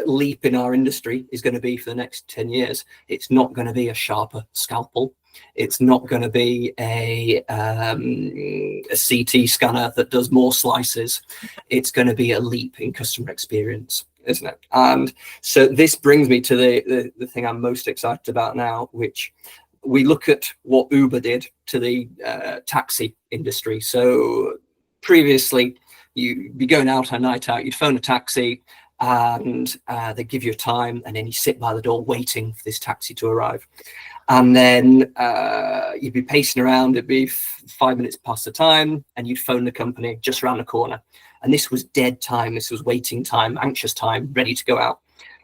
B: leap in our industry is going to be for the next 10 years, it's not going to be a sharper scalpel. It's not going to be a CT scanner that does more slices. It's going to be a leap in customer experience, isn't it? And so this brings me to the thing I'm most excited about now, which we look at what Uber did to the taxi industry. So previously, you'd be going out on a night out, you'd phone a taxi, and they give you a time, and then you sit by the door waiting for this taxi to arrive. And then you'd be pacing around, it'd be 5 minutes past the time, and you'd phone the company just around the corner. And this was dead time, this was waiting time, anxious time, ready to go out.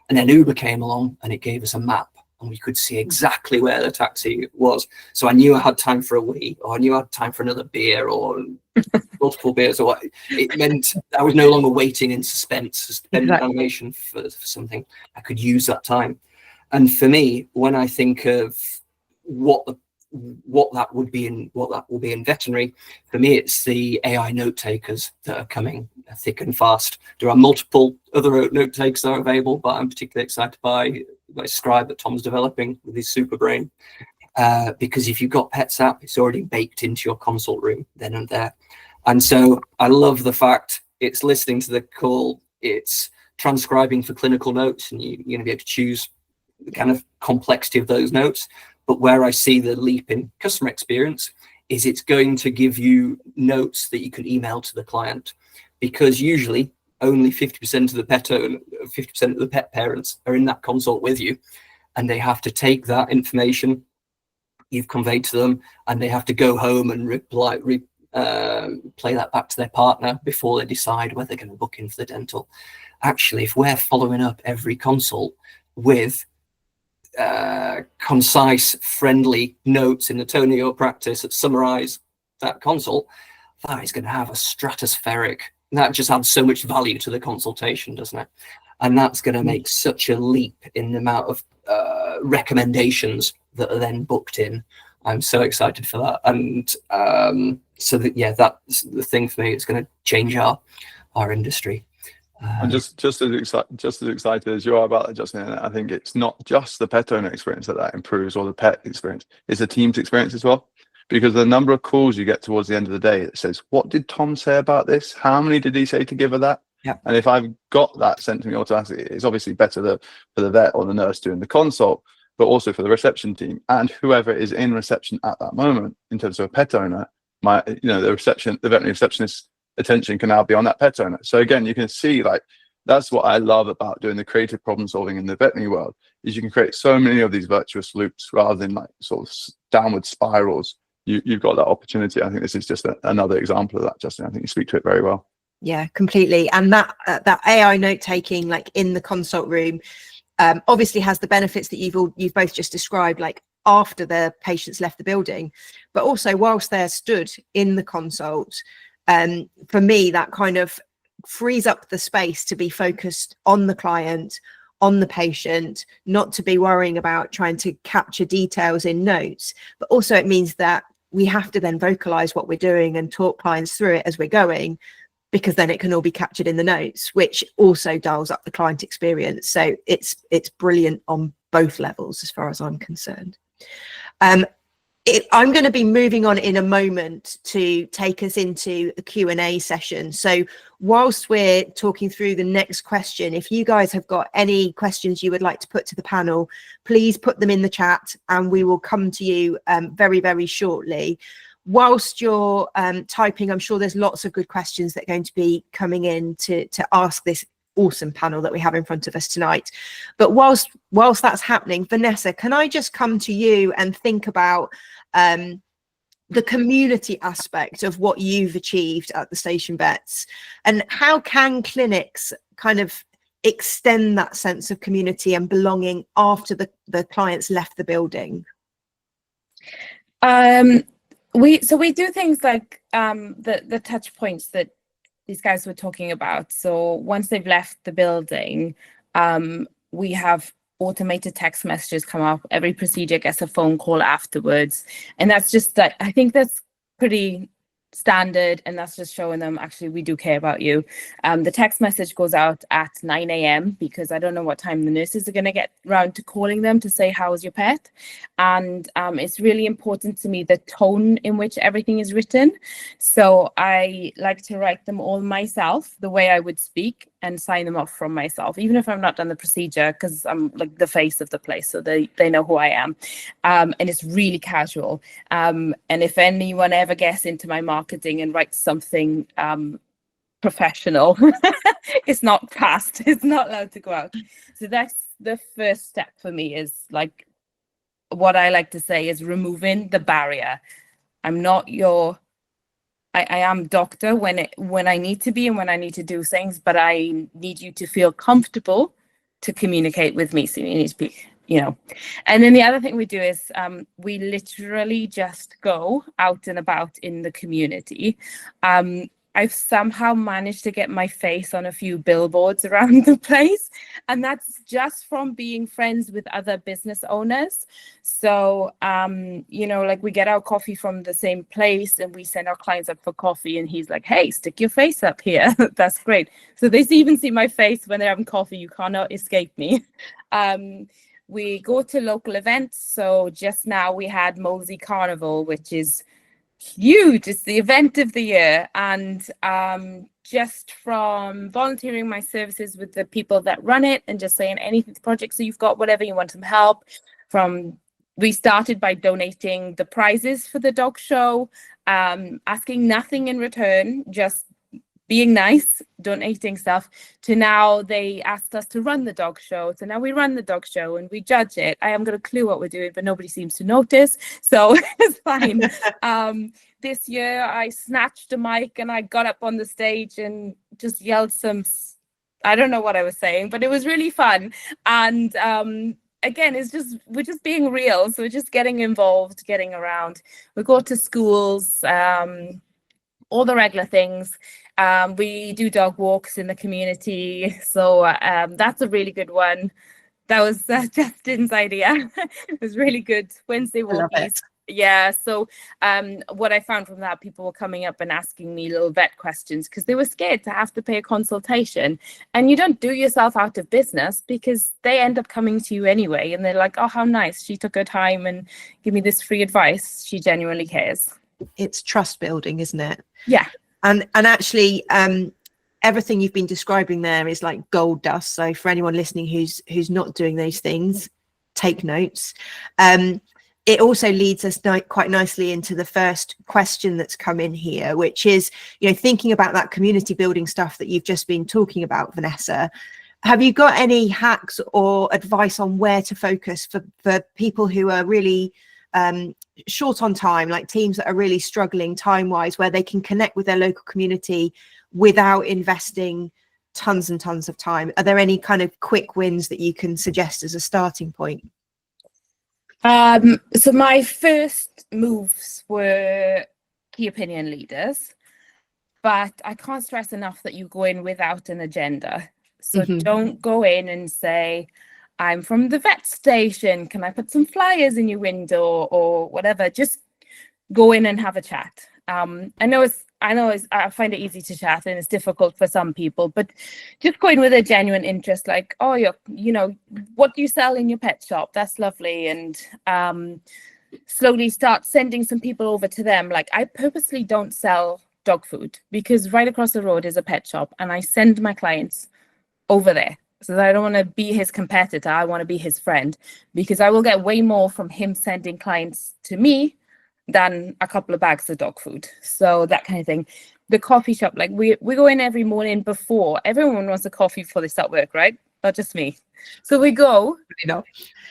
B: And then Uber came along and it gave us a map, and we could see exactly where the taxi was. So I knew I had time for a wee, or I knew I had time for another beer, or multiple beers, or what. It meant I was no longer waiting in suspense, animation for something. I could use that time. And for me, when I think of what that will be in veterinary, for me, it's the AI note takers that are coming thick and fast. There are multiple other note takers that are available, but I'm particularly excited by Scribe that Tom's developing with his super brain. Because if you've got Pets app, it's already baked into your consult room then and there. And so I love the fact it's listening to the call, it's transcribing for clinical notes, and you're going to be able to choose the kind of complexity of those notes. But where I see the leap in customer experience is it's going to give you notes that you can email to the client, because usually only 50% of the pet owner, 50% of the pet parents are in that consult with you, and they have to take that information you've conveyed to them, and they have to go home and play that back to their partner before they decide whether they're going to book in for the dental. Actually, if we're following up every consult with concise, friendly notes in the tone of your practice that summarize that consult, that is going to have a stratospheric, that just adds so much value to the consultation, doesn't it? And that's going to make such a leap in the amount of recommendations that are then booked in. I'm so excited for that. And so that, yeah, that's the thing for me. It's going to change our industry.
D: And just as excited as you are about that, Justin, I think it's not just the pet owner experience that improves, or the pet experience, it's the team's experience as well. Because the number of calls you get towards the end of the day that says, what did Tom say about this? How many did he say to give her that?
A: Yeah.
D: And if I've got that sent to me automatically, it's obviously better for the vet or the nurse doing the consult, but also for the reception team and whoever is in reception at that moment. In terms of a pet owner, the veterinary receptionist's attention can now be on that pet owner. So again, you can see, like, that's what I love about doing the creative problem solving in the veterinary world, is you can create so many of these virtuous loops rather than like sort of downward spirals. You've got that opportunity. I think this is just another example of that, Justin. I think you speak to it very well.
A: Yeah, completely. And that AI note taking, like in the consult room, obviously has the benefits that you've both just described, like after the patient's left the building, but also whilst they're stood in the consult. For me, that kind of frees up the space to be focused on the client, on the patient, not to be worrying about trying to capture details in notes. But also it means that we have to then vocalize what we're doing and talk clients through it as we're going, because then it can all be captured in the notes, which also dials up the client experience. So it's brilliant on both levels as far as I'm concerned. I'm going to be moving on in a moment to take us into the Q&A session. So whilst we're talking through the next question, if you guys have got any questions you would like to put to the panel, please put them in the chat and we will come to you very, very shortly. Whilst you're typing, I'm sure there's lots of good questions that are going to be coming in to ask this awesome panel that we have in front of us tonight. But whilst that's happening, Vanessa, can I just come to you and think about the community aspect of what you've achieved at the Station Vets, and how can clinics kind of extend that sense of community and belonging after the clients left the building?
C: We do things like the touch points that these guys were talking about. So once they've left the building, we have automated text messages come up. Every procedure gets a phone call afterwards. And that's just that, I think that's pretty standard, and that's just showing them, actually, we do care about you. The text message goes out at 9 a.m. because I don't know what time the nurses are going to get around to calling them to say, how's your pet? And it's really important to me the tone in which everything is written. So I like to write them all myself, the way I would speak, and sign them off from myself, even if I'm not done the procedure, because I'm like the face of the place, so they know who I am. And it's really casual. And if anyone ever gets into my marketing and writes something professional, it's not passed, it's not allowed to go out. So that's the first step for me, is like, what I like to say is removing the barrier. I'm not your, I am doctor when I need to be and when I need to do things, but I need you to feel comfortable to communicate with me. So you need to be, And then the other thing we do is we literally just go out and about in the community. I've somehow managed to get my face on a few billboards around the place, and that's just from being friends with other business owners. So, like we get our coffee from the same place and we send our clients up for coffee, and he's like, hey, stick your face up here. That's great. So they even see my face when they're having coffee. You cannot escape me. We go to local events. So just now we had Molesey Carnival, which is huge. It's the event of the year. And just from volunteering my services with the people that run it and just saying any projects that you've got, whatever you want some help from, we started by donating the prizes for the dog show, asking nothing in return, just being nice, donating stuff, to now they asked us to run the dog show. So now we run the dog show and we judge it. I haven't got a clue what we're doing, but nobody seems to notice. So it's fine. This year I snatched a mic and I got up on the stage and just yelled some, I don't know what I was saying, but it was really fun. And again, we're just being real. So we're just getting involved, getting around. We go to schools, all the regular things. We do dog walks in the community. So that's a really good one. That was Justin's idea. It was really good. Wednesday walkies. Yeah. So what I found from that, people were coming up and asking me little vet questions because they were scared to have to pay a consultation. And you don't do yourself out of business because they end up coming to you anyway. And they're like, oh, how nice. She took her time and give me this free advice. She genuinely cares.
A: It's trust building, isn't it?
C: Yeah.
A: And actually, everything you've been describing there is like gold dust. So for anyone listening who's not doing those things, take notes. It also leads us quite nicely into the first question that's come in here, which is, thinking about that community building stuff that you've just been talking about, Vanessa. Have you got any hacks or advice on where to focus for people who are really short on time, like teams that are really struggling time-wise, where they can connect with their local community without investing tons and tons of time? Are there any kind of quick wins that you can suggest as a starting point?
C: So my first moves were key opinion leaders, but I can't stress enough that you go in without an agenda. So don't go in and say, I'm from the vet station, can I put some flyers in your window or whatever? Just go in and have a chat. I find it easy to chat and it's difficult for some people, but just go in with a genuine interest, like, oh, what do you sell in your pet shop? That's lovely. And slowly start sending some people over to them. Like, I purposely don't sell dog food because right across the road is a pet shop, and I send my clients over there. So I don't want to be his competitor. I want to be his friend, because I will get way more from him sending clients to me than a couple of bags of dog food. So that kind of thing. The coffee shop, like we go in every morning before. Everyone wants a coffee before they start work, right? Not just me. So we go.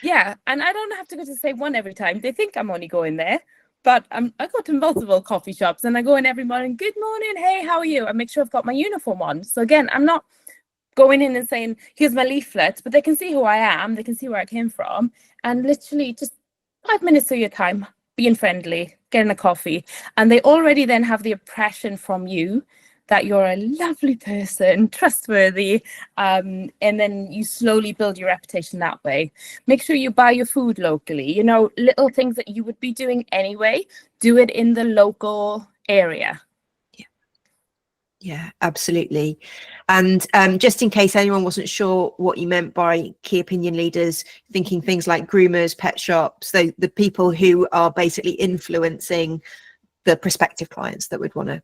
C: Yeah, and I don't have to go to the same one every time. They think I'm only going there, but I go to multiple coffee shops, and I go in every morning. Good morning, hey, how are you? I make sure I've got my uniform on. So again, I'm not going in and saying, here's my leaflet, but they can see who I am. They can see where I came from, and literally just 5 minutes of your time, being friendly, getting a coffee, and they already then have the impression from you that you're a lovely person, trustworthy, and then you slowly build your reputation that way. Make sure you buy your food locally. Little things that you would be doing anyway, do it in the local area.
A: Yeah, absolutely. And just in case anyone wasn't sure what you meant by key opinion leaders, thinking things like groomers, pet shops, so the people who are basically influencing the prospective clients that would want to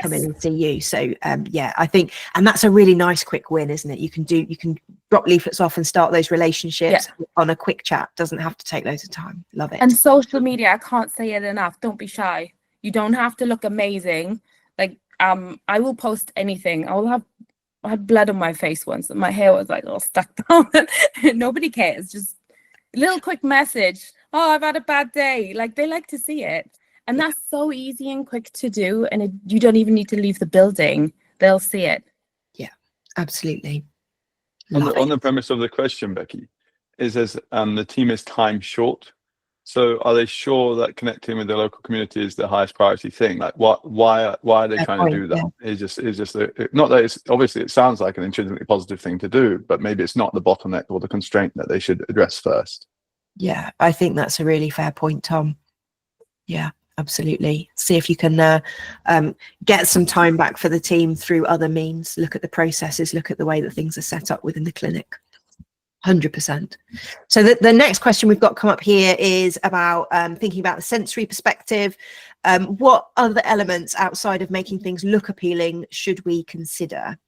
A: come in and see you. So yeah, I think, and that's a really nice quick win, isn't it? You can drop leaflets off and start those relationships on a quick chat. Doesn't have to take loads of time. Love it.
C: And social media, I can't say it enough. Don't be shy. You don't have to look amazing. Like, I will post anything. I had blood on my face once, and my hair was like all stuck down. Nobody cares. Just a little quick message. Oh, I've had a bad day. Like, they like to see it. And that's so easy and quick to do. And you don't even need to leave the building. They'll see it.
A: Yeah, absolutely.
D: On the premise of the question, Becki, is as the team is time short. So are they sure that connecting with the local community is the highest priority thing? Like, why are they trying to do that? Yeah. It's just not that it's obviously, it sounds like an intrinsically positive thing to do, but maybe it's not the bottleneck or the constraint that they should address first.
A: Yeah, I think that's a really fair point, Tom. Yeah, absolutely. See if you can get some time back for the team through other means. Look at the processes, look at the way that things are set up within the clinic. 100%. So the next question we've got come up here is about thinking about the sensory perspective. What other elements outside of making things look appealing should we consider?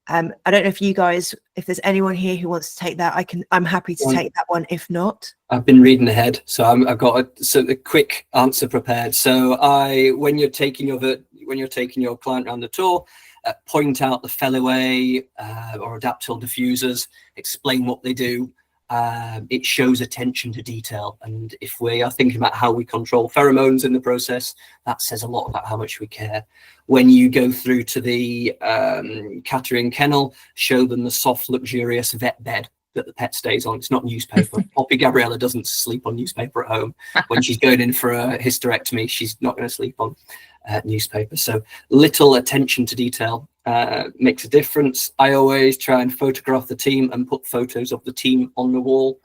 A: I don't know if you guys, if there's anyone here who wants to take that, I'm happy to take that one. If not,
B: I've been reading ahead, so I've got a quick answer prepared. So when you're taking your client around the tour, point out the Fellaway or adaptable diffusers, explain what they do. It shows attention to detail, and if we are thinking about how we control pheromones in the process, that says a lot about how much we care. When you go through to the catering kennel, show them the soft, luxurious vet bed that the pet stays on. It's not newspaper. Poppy Gabriella doesn't sleep on newspaper at home. When she's going in for a hysterectomy, she's not going to sleep on newspaper. So little attention to detail makes a difference. I always try and photograph the team and put photos of the team on the wall.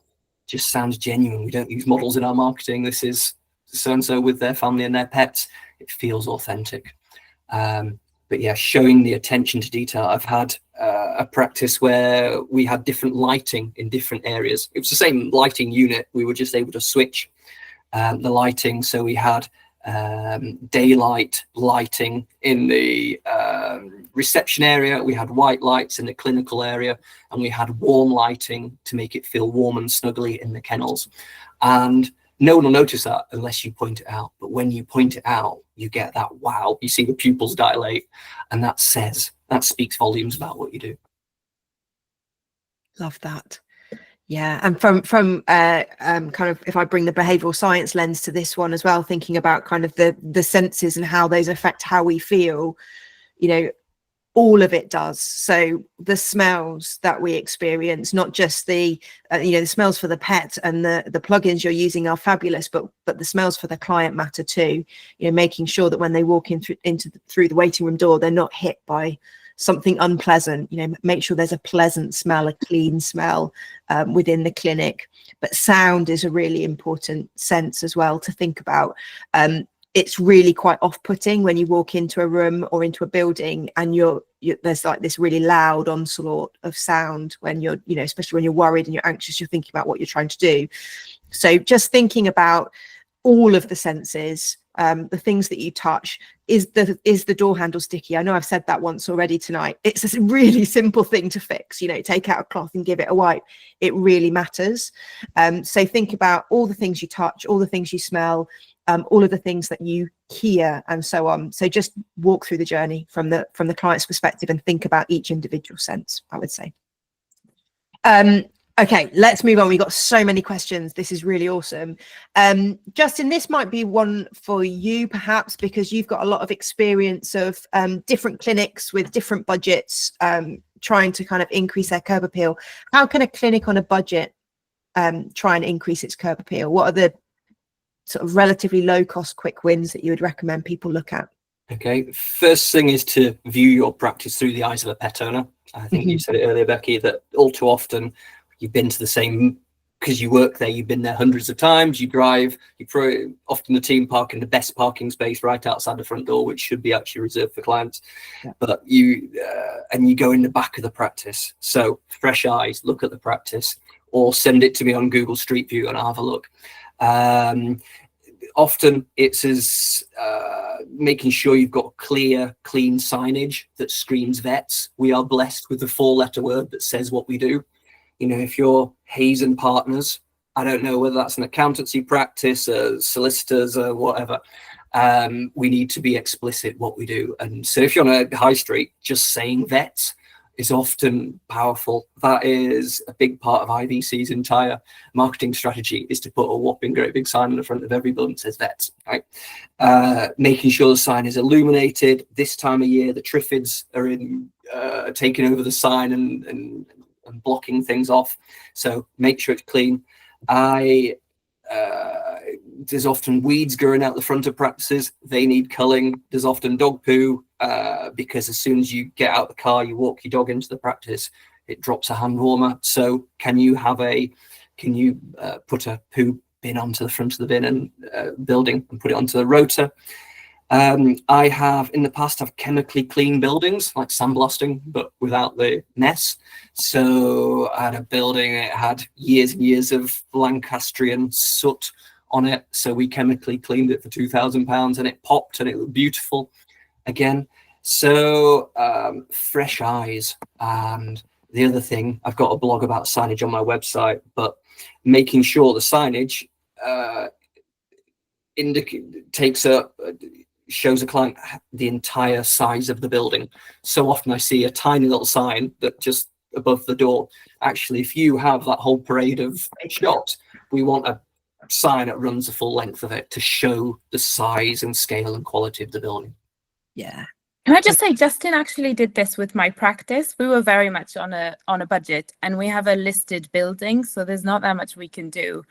B: Just sounds genuine. We don't use models in our marketing. This is so-and-so with their family and their pets. It feels authentic. But yeah, showing the attention to detail. I've had a practice where we had different lighting in different areas. It was the same lighting unit. We were just able to switch the lighting. So we had daylight lighting in the reception area, we had white lights in the clinical area, and we had warm lighting to make it feel warm and snuggly in the kennels. And no one will notice that unless you point it out, but when you point it out, you get that wow, you see the pupils dilate, and that speaks volumes about what you do.
A: Love that. Yeah, and from kind of, if I bring the behavioural science lens to this one as well, thinking about kind of the senses and how those affect how we feel, all of it does. So the smells that we experience, not just the the smells for the pet and the plugins you're using are fabulous, but the smells for the client matter too. Making sure that when they walk in through the waiting room door, they're not hit by something unpleasant. Make sure there's a pleasant smell, a clean smell within the clinic. But sound is a really important sense as well to think about. it's really quite off-putting when you walk into a room or into a building and there's like this really loud onslaught of sound when you're, you know, especially when you're worried and you're anxious, you're thinking about what you're trying to do. So just thinking about all of the senses, the things that you touch. Is the door handle sticky? I know I've said that once already tonight. It's a really simple thing to fix, you know, take out a cloth and give it a wipe. It really matters. So think about all the things you touch, all the things you smell, all of the things that you hear, and so on. So just walk through the journey from the client's perspective and think about each individual sense, I would say. Okay, let's move on. We've got so many questions. This is really awesome. Justin, this might be one for you, perhaps, because you've got a lot of experience of different clinics with different budgets, trying to kind of increase their curb appeal. How can a clinic on a budget try and increase its curb appeal? What are the sort of relatively low cost quick wins that you would recommend people look at?
B: Okay, first thing is to view your practice through the eyes of a pet owner. I think you said it earlier, Becki, that all too often you've been to the same, because you work there, you've been there hundreds of times, you drive, often the team park in the best parking space right outside the front door, which should be actually reserved for clients. Yeah. But you go in the back of the practice. So fresh eyes, look at the practice, or send it to me on Google Street View and I'll have a look. Often it's as making sure you've got clear, clean signage that screams vets. We are blessed with the 4-letter word that says what we do. You know, if you're Hayes and Partners, I don't know whether that's an accountancy practice, solicitors, or whatever. We need to be explicit what we do. And so if you're on a high street, just saying vets is often powerful. That is a big part of IVC's entire marketing strategy, is to put a whopping great big sign on the front of every building that says vets, right? Making sure the sign is illuminated. This time of year, the triffids are taking over the sign and blocking things off. So make sure it's clean. There's often weeds growing out the front of practices. They need culling. There's often dog poo, because as soon as you get out the car, you walk your dog into the practice, it drops a hand warmer. So can you put a poo bin onto the front of the bin and building and put it onto the rotor? I have in the past have chemically clean buildings like sandblasting, but without the mess. So I had a building, it had years and years of Lancastrian soot on it. So we chemically cleaned it for £2,000 and it popped and it was beautiful again. So fresh eyes. And the other thing, I've got a blog about signage on my website, but making sure the signage shows a client the entire size of the building. So often I see a tiny little sign that just above the door. Actually, if you have that whole parade of shops, we want a sign that runs the full length of it to show the size and scale and quality of the building.
A: Yeah.
C: Can I just say, Justin actually did this with my practice. We were very much on a budget, and we have a listed building, so there's not that much we can do.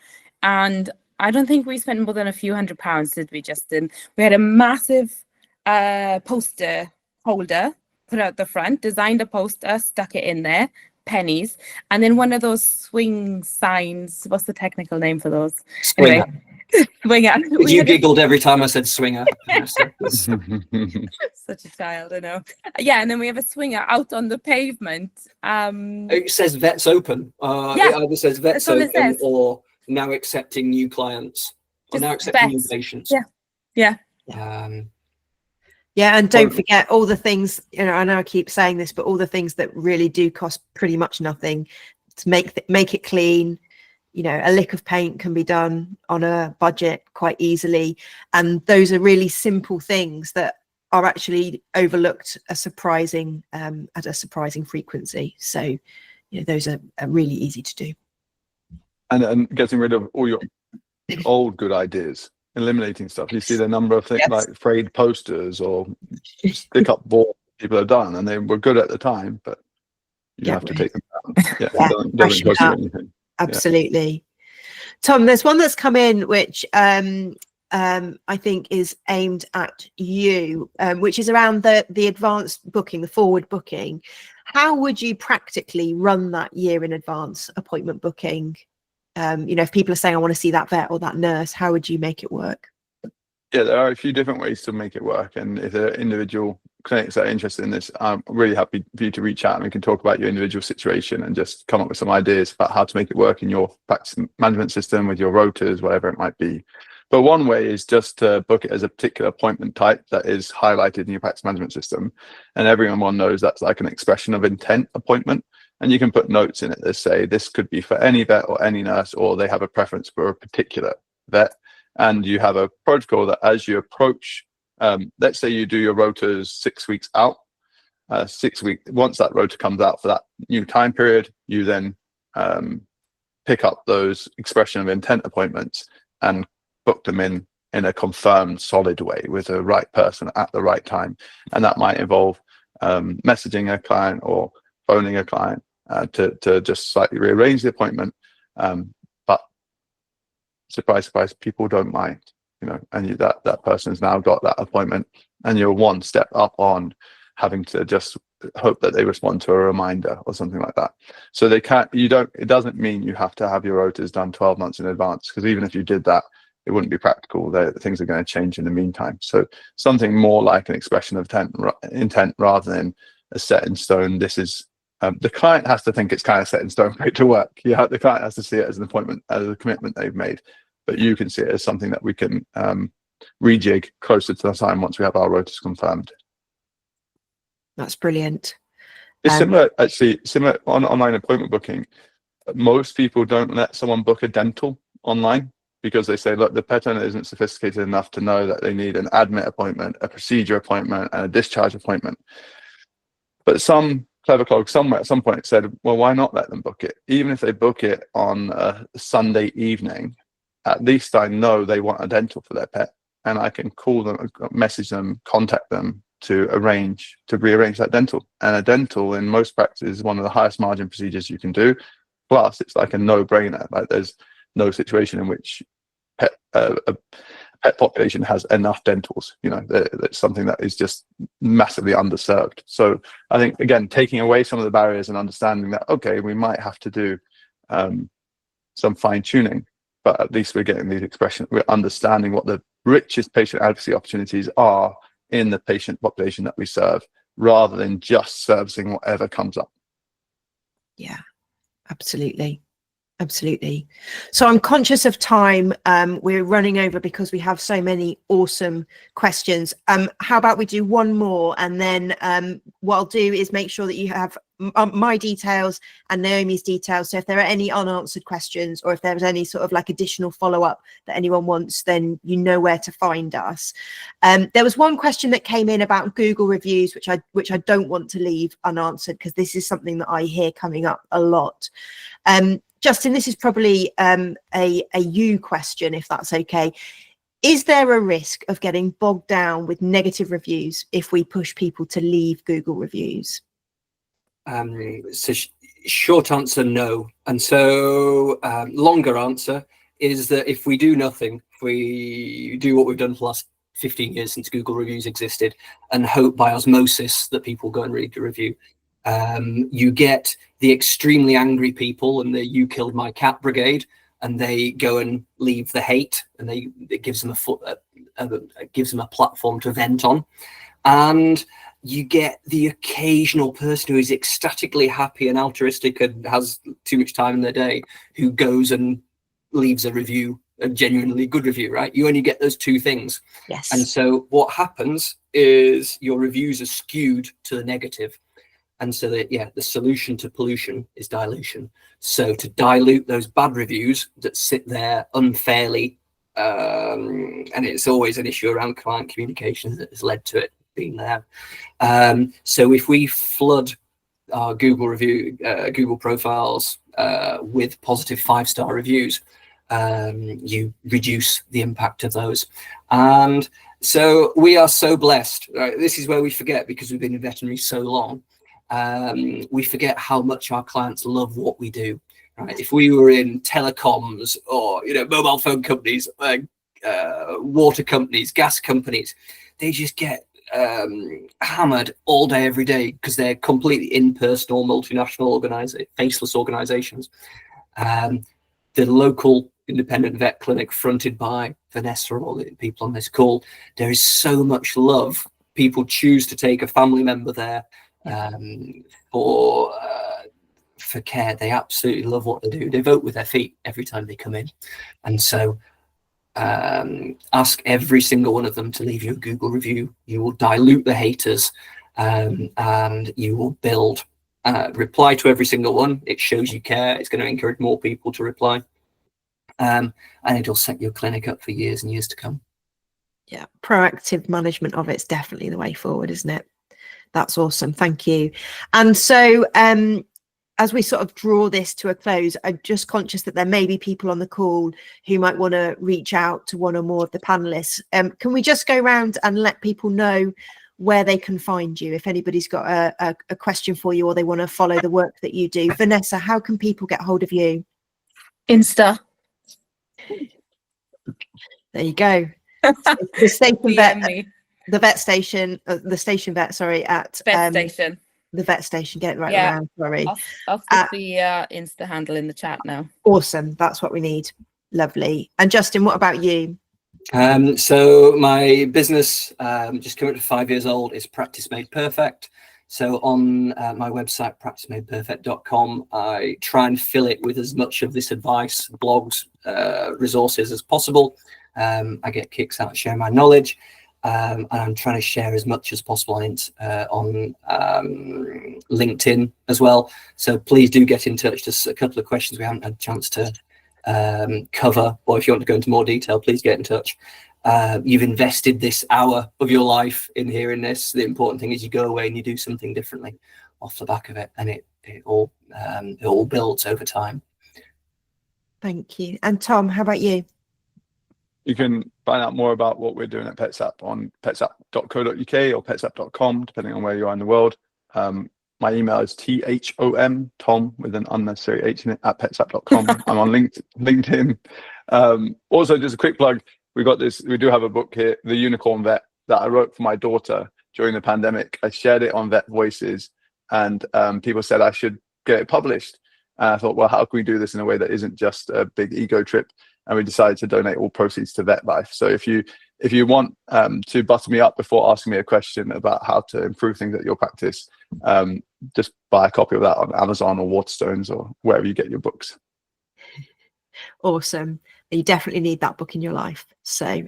C: And I don't think we spent more than a few £100s, did we, Justin? We had a massive poster holder put out the front, designed a poster, stuck it in there, pennies, and then one of those swing signs. What's the technical name for those?
B: Swinger.
C: Anyway, swinger.
B: You giggled every time I said swinger.
C: Such a child, I know. Yeah, and then we have a swinger out on the pavement.
B: It says vets open.
C: Yeah,
B: it either says vets open
C: says.
B: Or now accepting new clients, or now accepting new patients.
C: Yeah.
A: Yeah, and don't forget all the things, you know, I know I keep saying this, but all the things that really do cost pretty much nothing to make it clean. You know, a lick of paint can be done on a budget quite easily. And those are really simple things that are actually overlooked at a surprising frequency. So, you know, those are really easy to do.
D: And getting rid of all your old good ideas. Eliminating stuff. You see the number of things like frayed posters or stick up boards people have done, and they were good at the time, but you have to take them down. Doesn't cost you anything.
A: Absolutely. Yeah. Tom, there's one that's come in which I think is aimed at you, which is around the advanced booking, the forward booking. How would you practically run that year in advance appointment booking? You know, if people are saying, I want to see that vet or that nurse, how would you make it work?
D: Yeah, there are a few different ways to make it work. And if there are individual clinics that are interested in this, I'm really happy for you to reach out and we can talk about your individual situation and just come up with some ideas about how to make it work in your practice management system with your rotas, whatever it might be. But one way is just to book it as a particular appointment type that is highlighted in your practice management system. And everyone knows that's like an expression of intent appointment. And you can put notes in it that say this could be for any vet or any nurse, or they have a preference for a particular vet. And you have a protocol that as you approach, let's say you do your rotas 6 weeks out, 6 weeks, once that rota comes out for that new time period, you then pick up those expression of intent appointments and book them in a confirmed solid way with the right person at the right time. And that might involve messaging a client or phoning a client to just slightly rearrange the appointment. But surprise, surprise, people don't mind, and that person's now got that appointment, and you're one step up on having to just hope that they respond to a reminder or something like that. So it doesn't mean you have to have your rotas done 12 months in advance, because even if you did that, it wouldn't be practical. Things are going to change in the meantime. So something more like an expression of intent rather than a set in stone. This is the client has to think it's kind of set in stone for it to work. The client has to see it as an appointment, as a commitment they've made, but you can see it as something that we can rejig closer to the time once we have our rotas confirmed.
A: That's brilliant.
D: It's similar on online appointment booking. Most people don't let someone book a dental online because they say, look, the pet owner isn't sophisticated enough to know that they need an admit appointment, a procedure appointment, and a discharge appointment. But some clever clog somewhere at some point said, well, why not let them book it? Even if they book it on a Sunday evening, at least I know they want a dental for their pet, and I can call them, message them, contact them to rearrange that dental. And a dental in most practices is one of the highest margin procedures you can do. Plus, it's like a no-brainer. Like there's no situation in which a pet population has enough dentals. That's something that is just massively underserved. So I think, again, taking away some of the barriers and understanding that, okay, we might have to do some fine tuning, but at least we're getting these expressions. We're understanding what the richest patient advocacy opportunities are in the patient population that we serve, rather than just servicing whatever comes up.
A: Yeah, absolutely. Absolutely. So I'm conscious of time. We're running over because we have so many awesome questions. How about we do one more, and then what I'll do is make sure that you have my details and Naomi's details. So if there are any unanswered questions, or if there's any sort of like additional follow-up that anyone wants, then you know where to find us. There was one question that came in about Google reviews, which I don't want to leave unanswered, because this is something that I hear coming up a lot. Justin, this is probably a you question, if that's okay. Is there a risk of getting bogged down with negative reviews if we push people to leave Google reviews?
B: So short answer, no. And so longer answer is that if we do nothing, if we do what we've done for the last 15 years since Google reviews existed, and hope by osmosis that people go and read the review, you get the extremely angry people and the "you killed my cat" brigade, and they go and leave the hate, and it gives them a platform to vent on. And you get the occasional person who is ecstatically happy and altruistic and has too much time in their day, who goes and leaves a review, a genuinely good review, right? You only get those two things.
A: Yes.
B: And so what happens is your reviews are skewed to the negative. And so the solution to pollution is dilution. So to dilute those bad reviews that sit there unfairly, and it's always an issue around client communication that has led to it being there. So if we flood our Google profiles with positive 5-star reviews, you reduce the impact of those. And so we are so blessed, right? This is where we forget, because we've been in veterinary so long. We forget how much our clients love what we do, right? If we were in telecoms or mobile phone companies, water companies, gas companies, they just get hammered all day every day because they're completely impersonal, multinational faceless organizations. The local independent vet clinic fronted by Vanessa or all the people on this call, there is so much love. People choose to take a family member there for care. They absolutely love what they do. They vote with their feet every time they come in. And so ask every single one of them to leave you a Google review. You will dilute the haters, and you will build. Reply to every single one. It shows you care. It's going to encourage more people to reply. And it'll set your clinic up for years and years to come.
A: Yeah, proactive management of it's definitely the way forward, isn't it? That's awesome. Thank you. And so as we sort of draw this to a close, I'm just conscious that there may be people on the call who might want to reach out to one or more of the panelists. Can we just go around and let people know where they can find you if anybody's got a question for you or they want to follow the work that you do? Vanessa, how can people get hold of you?
C: Insta.
A: There you go. The station
C: DM
A: vet,
C: me.
A: the vet station, the station vet, sorry, at
C: Vet station.
A: the vet station. Get it right
C: Yeah.
A: around. Sorry.
C: I'll stick the Insta handle in the chat now.
A: Awesome. That's what we need. Lovely. And Justin, what about you?
B: So my business, just coming up to 5 years old, is Practice Made Perfect. So on my website, practicemadeperfect.com, I try and fill it with as much of this advice, blogs, resources as possible. I get kicks out of sharing my knowledge, and I'm trying to share as much as possible on LinkedIn as well. So please do get in touch. Just a couple of questions we haven't had a chance to cover, or if you want to go into more detail, please get in touch. You've invested this hour of your life in hearing this. The important thing is you go away and you do something differently off the back of it, and it all builds over time.
A: Thank you. And Tom, how about you?
D: You can find out more about what we're doing at PetsApp on petsapp.co.uk or petsapp.com, depending on where you are in the world. My email is Tom with an unnecessary H in it at petsapp.com. I'm on LinkedIn. Also, just a quick plug. We do have a book here, The Unicorn Vet, that I wrote for my daughter during the pandemic. I shared it on Vet Voices, and people said I should get it published. And I thought, well, how can we do this in a way that isn't just a big ego trip? And we decided to donate all proceeds to Vet Life. So if you want to butter me up before asking me a question about how to improve things at your practice, just buy a copy of that on Amazon or Waterstones or wherever you get your books.
A: Awesome. You definitely need that book in your life. So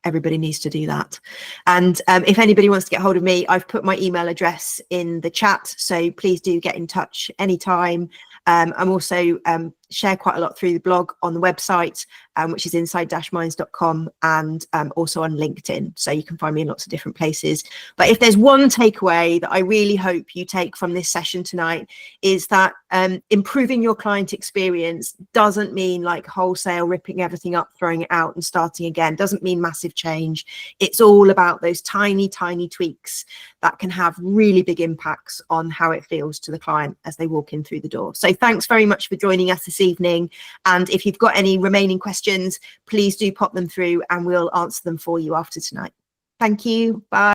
A: everybody needs to do that. And if anybody wants to get hold of me, I've put my email address in the chat. So please do get in touch anytime. I'm also share quite a lot through the blog on the website, which is inside-minds.com, and also on LinkedIn. So you can find me in lots of different places. But if there's one takeaway that I really hope you take from this session tonight, is that improving your client experience doesn't mean like wholesale ripping everything up, throwing it out and starting again. Doesn't mean massive change. It's all about those tiny tweaks that can have really big impacts on how it feels to the client as they walk in through the door. So thanks very much for joining us this evening. And if you've got any remaining questions, please do pop them through and we'll answer them for you after tonight. Thank you. Bye.